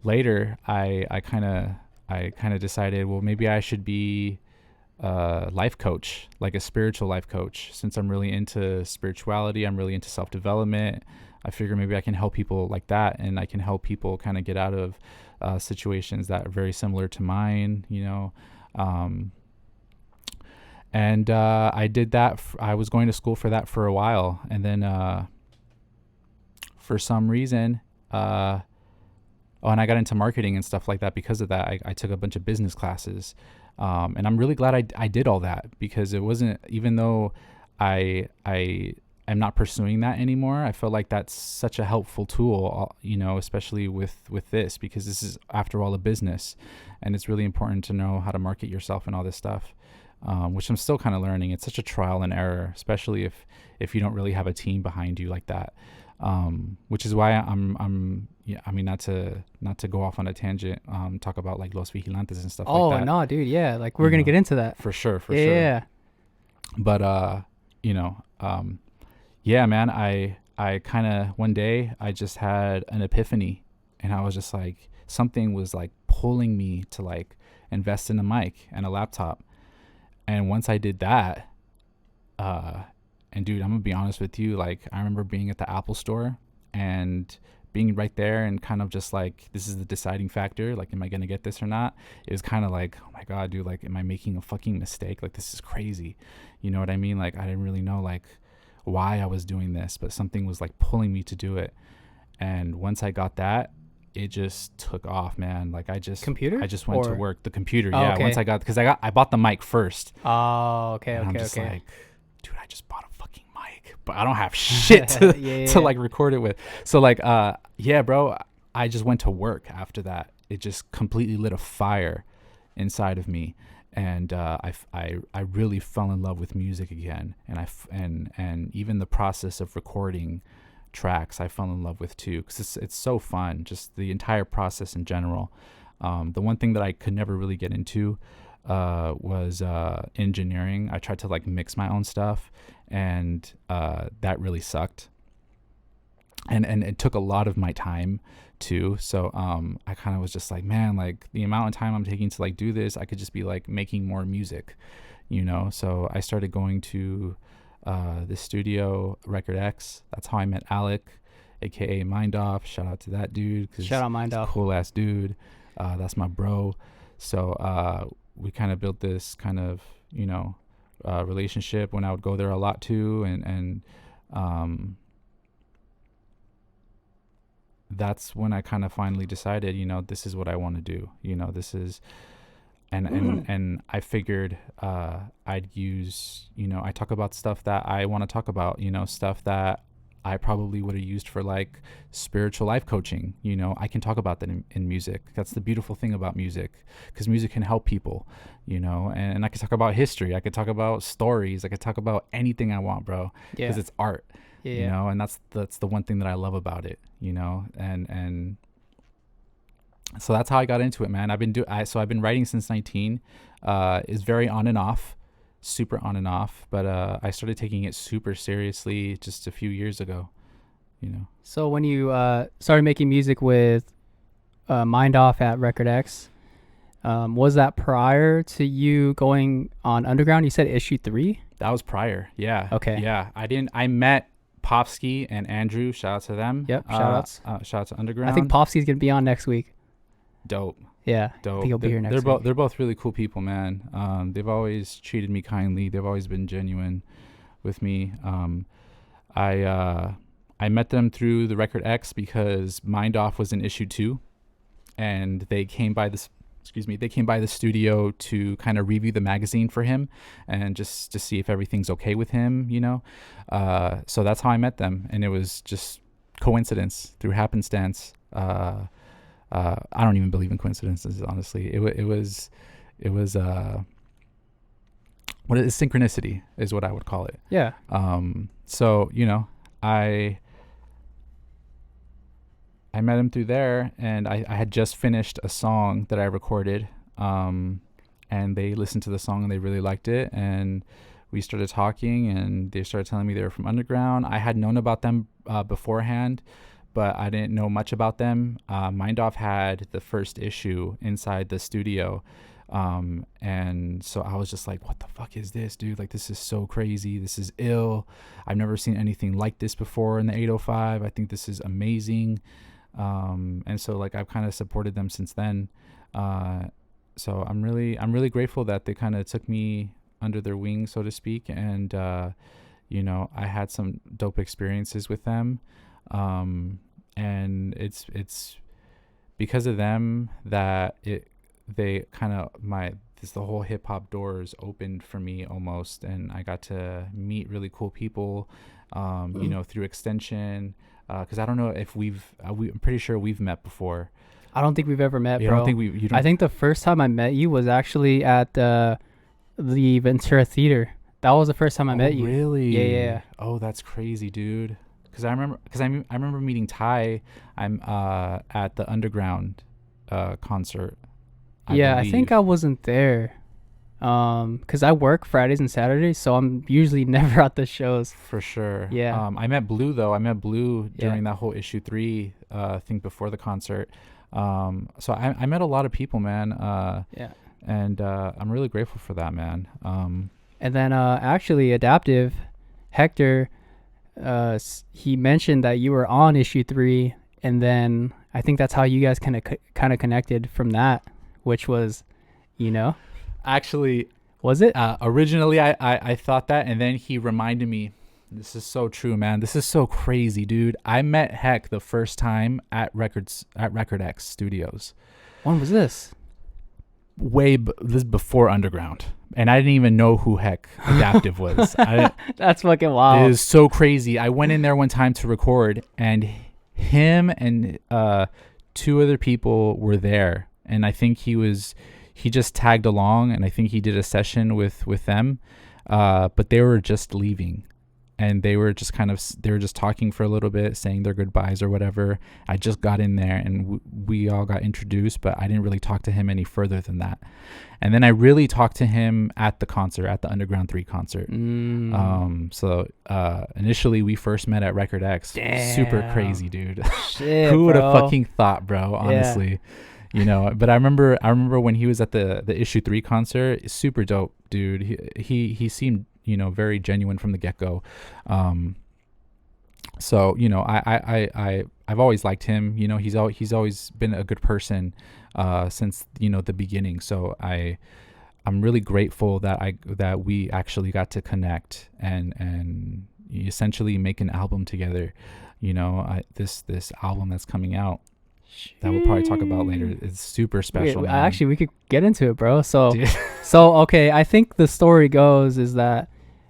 later I kind of decided, well, maybe I should be a life coach, like a spiritual life coach. Since I'm really into spirituality, I'm really into self-development, I figure maybe I can help people like that, and I can help people kind of get out of situations that are very similar to mine, you know. And I did that. I was going to school for that for a while, and then for some reason, and I got into marketing and stuff like that because of that. I took a bunch of business classes, and I'm really glad I did all that, because it wasn't, even though I'm not pursuing that anymore, I felt like that's such a helpful tool, you know, especially with this, because this is, after all, a business, and it's really important to know how to market yourself and all this stuff, which I'm still kind of learning. It's such a trial and error, especially if you don't really have a team behind you like that. Which is why yeah, I mean, not to go off on a tangent, talk about like Los Vigilantes and stuff like that. Oh, no, dude. Yeah. Like, we're going to get into that. For sure. Yeah. But, you know, yeah, man, I kind of, one day I just had an epiphany, and I was just like, something was like pulling me to like invest in a mic and a laptop. And once I did that, and dude, I'm gonna be honest with you, like, I remember being at the Apple store and being right there and kind of just like, this is the deciding factor. Like, am I gonna get this or not? It was kind of like, oh my God, dude, like, am I making a fucking mistake? Like, this is crazy. You know what I mean? Like, I didn't really know like why I was doing this, but something was like pulling me to do it. And once I got that, it just took off, man. Like, I just went to work. The computer. Oh, yeah. okay. Once I bought the mic first. Oh, okay. And I'm Okay. just Okay. like, dude, I just bought a fucking mic, but I don't have shit to to like record it with. So like, yeah, bro, I just went to work after that. It just completely lit a fire inside of me, and I really fell in love with music again. And and even the process of recording tracks, I fell in love with too, because it's so fun. Just the entire process in general. The one thing that I could never really get into was engineering. I tried to like mix my own stuff, and that really sucked, and it took a lot of my time too. So I kind of was just like, man, like, the amount of time I'm taking to like do this, I could just be like making more music, you know. So I started going to the studio, Record X. That's how I met Alec, aka Mind Off. Shout out to that dude. Shout out Mind Off. Cool ass dude. That's my bro. So we kind of built this kind of, you know, relationship when I would go there a lot too. And that's when I kind of finally decided, you know, this is what I want to do. You know, this is, and I figured I'd use, you know, I talk about stuff that I want to talk about, you know, stuff that I probably would have used for like spiritual life coaching. You know, I can talk about that in music. That's the beautiful thing about music, because music can help people, you know, and I could talk about history. I could talk about stories. I could talk about anything I want, bro, because it's art, you know, and that's the one thing that I love about it, you know, and so that's how I got into it, man. I've been writing since 19. It's very on and off, super on and off, but I started taking it super seriously just a few years ago, you know. So when you started making music with Mind Off at Record X, was that prior to you going on Underground? You said issue 3? That was prior. Yeah. Okay. Yeah. I met Popsky and Andrew. Shout out to them. Yep. Shout outs. Shout out to Underground. I think Popsky's going to be on next week. Dope. Yeah. Dope. I think he'll be here next week. They're both really cool people, man. They've always treated me kindly. They've always been genuine with me. I met them through the Record X because Mind Off was in issue 2, and they came by the studio to kind of review the magazine for him and just to see if everything's okay with him, you know. So that's how I met them, and it was just coincidence through happenstance. I don't even believe in coincidences, honestly. It was what is synchronicity is what I would call it. Yeah. So, you know, I met him through there, and I had just finished a song that I recorded, and they listened to the song and they really liked it, and we started talking, and they started telling me they were from underground. I had known about them beforehand, but I didn't know much about them. Mindoff had the first issue inside the studio. And so I was just like, what the fuck is this, dude? Like, this is so crazy. This is ill. I've never seen anything like this before in the 805. I think this is amazing. And so like I've kind of supported them since then. So I'm really grateful that they kind of took me under their wing, so to speak. And, you know, I had some dope experiences with them. And it's because of them that the whole hip hop doors opened for me almost. And I got to meet really cool people, you know, through extension. Cause I don't know if I'm pretty sure we've met before. I don't think we've ever met, You bro. don't think we? I think the first time I met you was actually at the Ventura Theater. That was the first time I met you. Really? Yeah. Oh, that's crazy, dude. Because I remember meeting Ty. I'm at the Underground concert. I think I wasn't there. Cause I work Fridays and Saturdays, so I'm usually never at the shows. For sure. Yeah. I met Blue though. I met Blue during that whole issue 3 thing before the concert. So I met a lot of people, man. And I'm really grateful for that, man. And then actually, Adaptive Hector, he mentioned that you were on issue 3, and then I think that's how you guys kind of connected from that, which was, you know. Actually, was it? Originally, I thought that, and then he reminded me. This is so true, man. This is so crazy, dude. I met Heck the first time at Record X Studios. When was this? This before Underground, and I didn't even know who Heck Adaptive was. That's fucking wild. It is so crazy. I went in there one time to record, and him and 2 other people were there, and I think he just tagged along, and I think he did a session with them, but they were just leaving, and they were just talking for a little bit, saying their goodbyes or whatever. I just got in there, and we all got introduced, but I didn't really talk to him any further than that. And then I really talked to him at the concert, at the Underground 3 concert. So initially we first met at Record X. Damn. Super crazy, dude. Shit, Who would have bro. fucking thought, bro? Honestly. You know, but I remember when he was at the issue 3 concert, super dope, dude. He seemed, you know, very genuine from the get-go. So, you know, I've always liked him. You know, he's always been a good person since, you know, the beginning. So I'm really grateful that we actually got to connect and essentially make an album together. You know, this album that's coming out that we'll probably talk about later. It's super special. Actually, we could get into it, bro. So, Dude. Okay. I think the story goes is that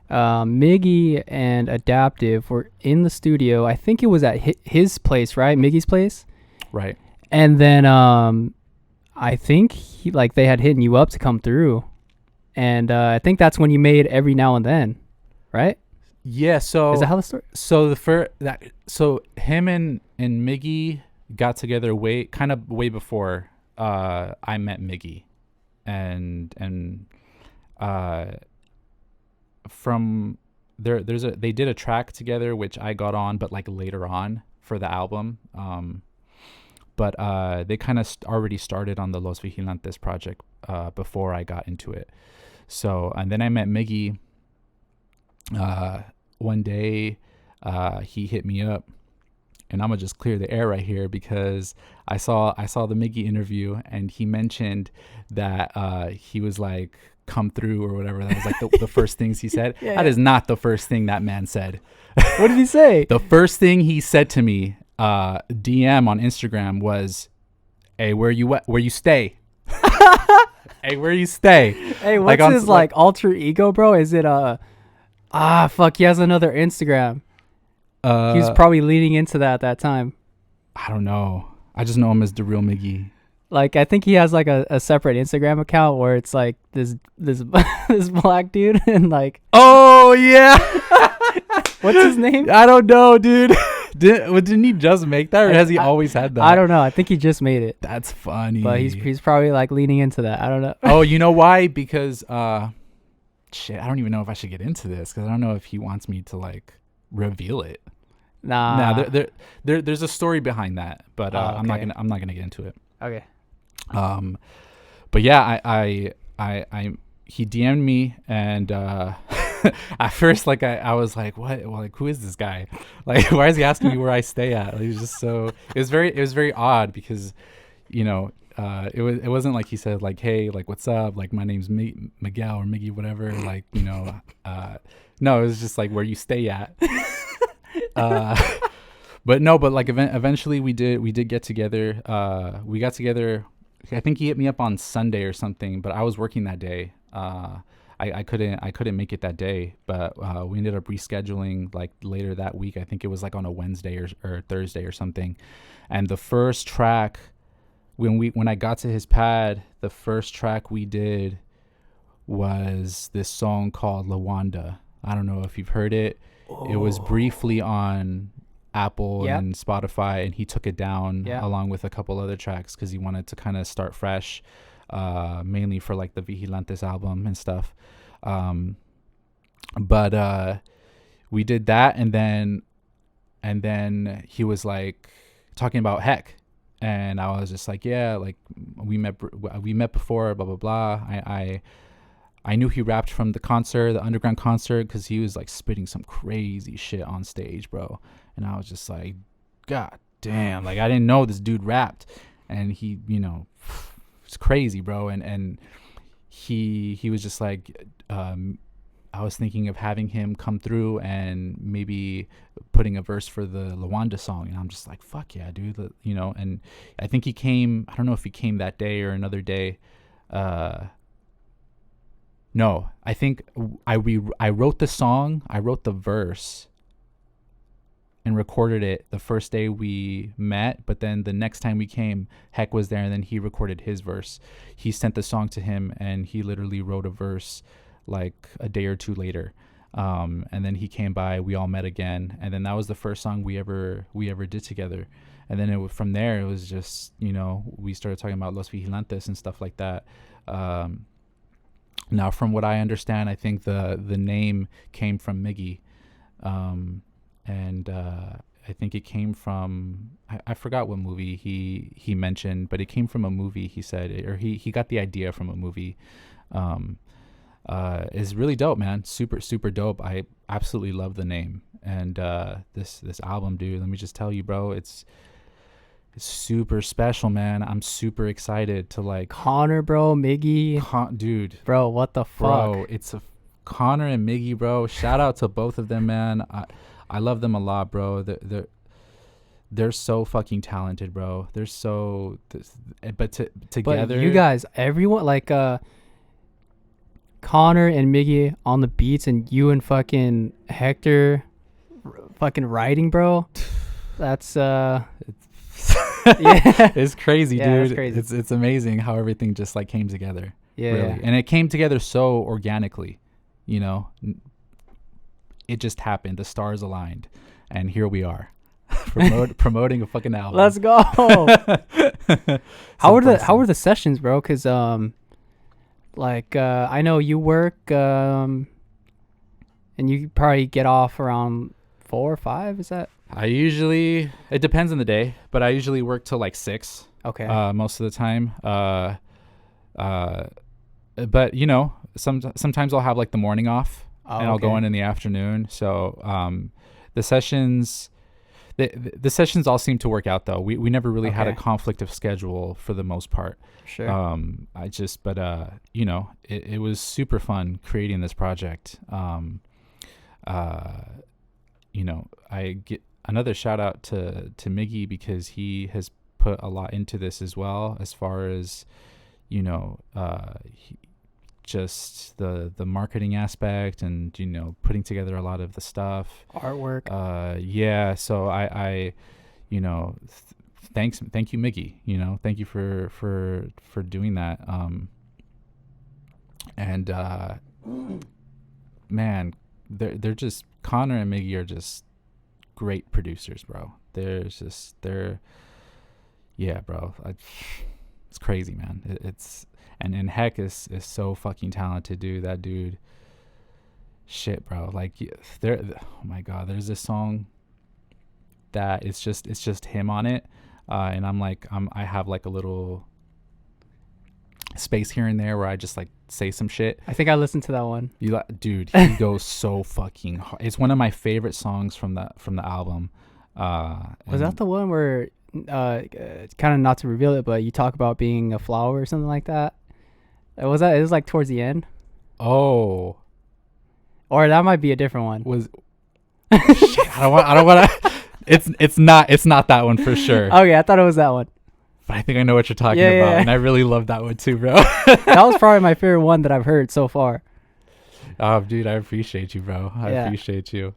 Miggy and Adaptive were in the studio. I think it was at his place, right? Miggy's place. Right. And then I think they had hit you up to come through, and I think that's when you made Every Now and Then, right? Yeah. So is that how the story? So him and Miggy got together way before I met Miggy, and from there they did a track together which I got on, but like later on for the album. But they kind of already started on the Los Vigilantes project before I got into it. So, and then I met Miggy one day. He hit me up, and I'm gonna just clear the air right here because I saw the Miggy interview, and he mentioned that he was like, come through or whatever. That was like the first things he said. Yeah. That is not the first thing that man said. What did he say? The first thing he said to me, DM on Instagram, was, "Hey, where you stay?" Hey, where you stay? Hey, what's his alter ego, bro? Is it fuck, he has another Instagram. He was probably leaning into that at that time. I don't know. I just know him as the real Miggy. Like, I think he has like a separate Instagram account where it's like this this black dude and like, oh yeah. what's his name? I don't know, dude. Didn't he just make that, or has he always had that? I don't know. I think he just made it. That's funny. But he's probably like leaning into that. I don't know. Oh, you know why? Because shit, I don't even know if I should get into this because I don't know if he wants me to like reveal it. Nah. There's a story behind that, but Oh, I'm not okay. gonna get into it. Okay. But yeah, I he DM'd me, and at first, like I was like, what? Well, like, who is this guy? Like, why is he asking me where I stay at? Like, it was just so. It was very odd because, you know, it wasn't like he said like, hey, like, what's up? Like, my name's Miguel or Miggy, whatever. Like, you know, no, it was just like where you stay at. But no, but like eventually we did get together. We got together. I think he hit me up on Sunday or something, but I was working that day. I couldn't make it that day, but we ended up rescheduling like later that week. I think it was like on a Wednesday or Thursday or something. And the first track, when I got to his pad, the first track we did was this song called Lawanda. I don't know if you've heard it. It was briefly on Apple and Spotify, and he took it down along with a couple other tracks because he wanted to kind of start fresh, mainly for like the Vigilantes album and stuff. But we did that, and then he was like talking about Heck, and I was just like, yeah, like we met before, blah blah blah. I knew he rapped from the underground concert, because he was like spitting some crazy shit on stage, bro. And I was just like, God damn, like I didn't know this dude rapped. And he, you know, it's crazy, bro. And he was just like, I was thinking of having him come through and maybe putting a verse for the Lawanda song. And I'm just like, fuck yeah, dude, you know. And I think he came, I don't know if he came that day or another day. No, I think I wrote the song, I wrote the verse and recorded it the first day we met, but then the next time we came, Heck was there, and then he recorded his verse. He sent the song to him, and he literally wrote a verse like a day or two later. And then he came by, we all met again, and then that was the first song we ever did together. And then from there, it was just, you know, we started talking about Los Vigilantes and stuff like that. Now, from what I understand, I think the name came from Miggy, and I think it came from, I forgot what movie he mentioned, but it came from a movie. He said, or he got the idea from a movie. Is really dope, man. Super dope. I absolutely love the name, and this album, dude. Let me just tell you, bro, it's super special, man. I'm super excited to like Connor, bro, Miggy, dude, bro, what the fuck, bro. It's a Connor and Miggy, bro. Shout out to both of them, man. I love them a lot, bro. They're so fucking talented, bro. They're so, but together, but you guys, everyone, like Connor and Miggy on the beats, and you and fucking Hector fucking writing, bro. That's yeah, it's crazy, yeah, dude. Crazy. It's amazing how everything just like came together. Yeah, really. yeah. And it came together so organically, you know. It just happened. The stars aligned, and here we are, promoting a fucking album. Let's go. How were the sessions, bro? Because like I know you work and you probably get off around 4 or 5. Is that? It depends on the day, but I usually work till like 6. Okay. Most of the time. But you know, sometimes I'll have like the morning off, and I'll go in the afternoon. So the sessions all seem to work out, though. We never really had a conflict of schedule for the most part. Sure. You know, it was super fun creating this project. You know, I get another shout out to Miggy, because he has put a lot into this as well, as far as, you know, just the marketing aspect, and, you know, putting together a lot of the stuff, artwork. Yeah. So I you know, thank you, Miggy. You know, thank you for doing that. And man, they're just, Connor and Miggy are just great producers, bro. Yeah, bro. It's crazy, man. It's and Heck is so fucking talented, dude. That dude, shit, bro. Like there, oh my god, there's this song that it's just him on it, and I have like a little space here and there where I just like say some shit. I think I listened to that one. Dude, he goes so fucking hard. It's one of my favorite songs from the album. Was that the one where kind of, not to reveal it, but you talk about being a flower or something like that? Was that? It was like towards the end. Oh, or that might be a different one. Was shit, I don't want to. It's not that one for sure. Okay, I thought it was that one. But I think I know what you're talking about, and I really love that one too, bro. That was probably my favorite one that I've heard so far. Oh, dude, I appreciate you, bro. I Yeah. appreciate you.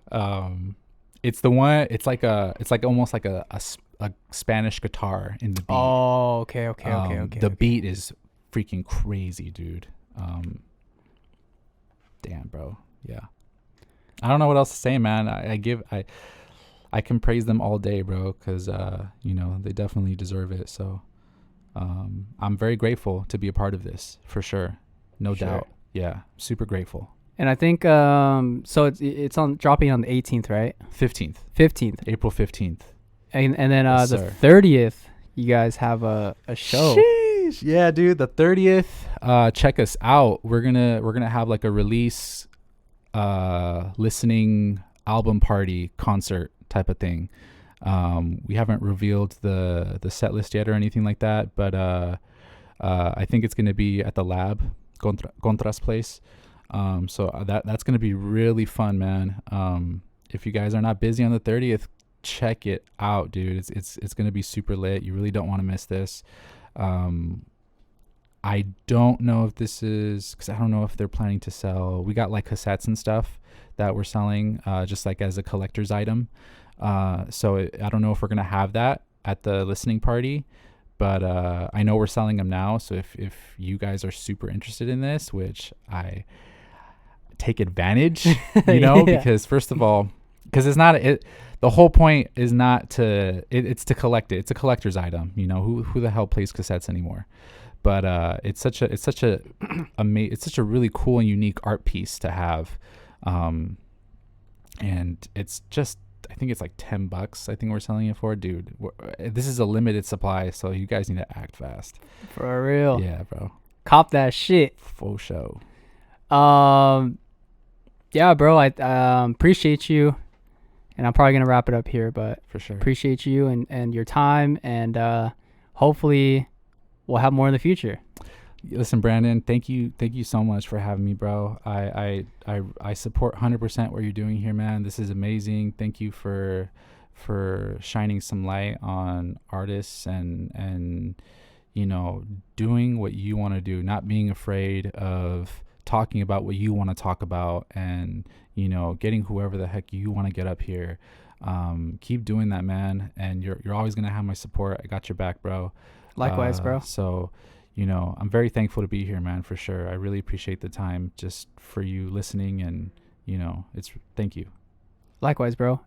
It's the one. It's like almost like a Spanish guitar in the beat. Oh, okay. The beat is freaking crazy, dude. Damn, bro. Yeah. I don't know what else to say, man. I can praise them all day, bro, because they definitely deserve it. So I'm very grateful to be a part of this, for sure. No doubt. Yeah, super grateful. And I think so it's on dropping on the 18th, right? 15th. April 15th. And then Yes, the sir. 30th, you guys have a show. Sheesh. Yeah, dude, the 30th. Check us out. We're gonna have like a release listening album party concert type of thing. We haven't revealed the set list yet or anything like that, but I think it's gonna be at the lab, Contra's place. So that's gonna be really fun, man. If you guys are not busy on the 30th, check it out, dude. It's gonna be super lit. You really don't want to miss this. I don't know if this is, because I don't know if they're planning to sell. We got like cassettes and stuff that we're selling just like as a collector's item. So I don't know if we're gonna have that at the listening party, but I know we're selling them now. So if you guys are super interested in this, which I take advantage, Yeah. because first of all, because the whole point is not to it's to collect it. It's a collector's item. Who the hell plays cassettes anymore? But it's such a really cool and unique art piece to have, and it's just, I think it's like $10. I think we're selling it for, dude. This is a limited supply, so you guys need to act fast. For real. Yeah, bro. Cop that shit. Full show. Yeah, bro. I appreciate you, and I'm probably gonna wrap it up here, but For sure. appreciate you and your time, and hopefully we'll have more in the future. Listen, Brandon, thank you so much for having me, bro. I support 100% what you're doing here, man. This is amazing. Thank you for shining some light on artists and doing what you want to do, not being afraid of talking about what you want to talk about, and getting whoever the heck you want to get up here. Keep doing that, man, and you're always gonna have my support. I got your back, bro. Likewise, bro. So, I'm very thankful to be here, man, for sure. I really appreciate the time just for you listening, and, thank you. Likewise, bro.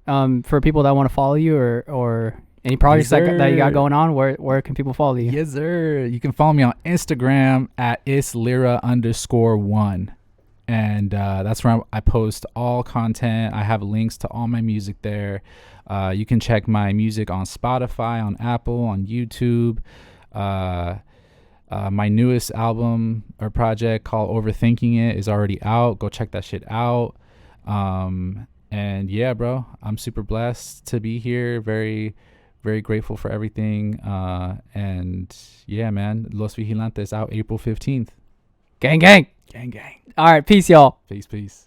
For people that want to follow you or any projects Yes, that you got sir. going on, where can people follow you? Yes, sir. You can follow me on Instagram at @LIRA_1. And that's where I post all content. I have links to all my music there. You can check my music on Spotify, on Apple, on YouTube. My newest album or project called Overthinking It is already out. Go check that shit out. And yeah, bro, I'm super blessed to be here. Very, very grateful for everything. And yeah, man, Los Vigilantes out April 15th. Gang, gang. Gang, gang. All right, peace, y'all. Peace, peace.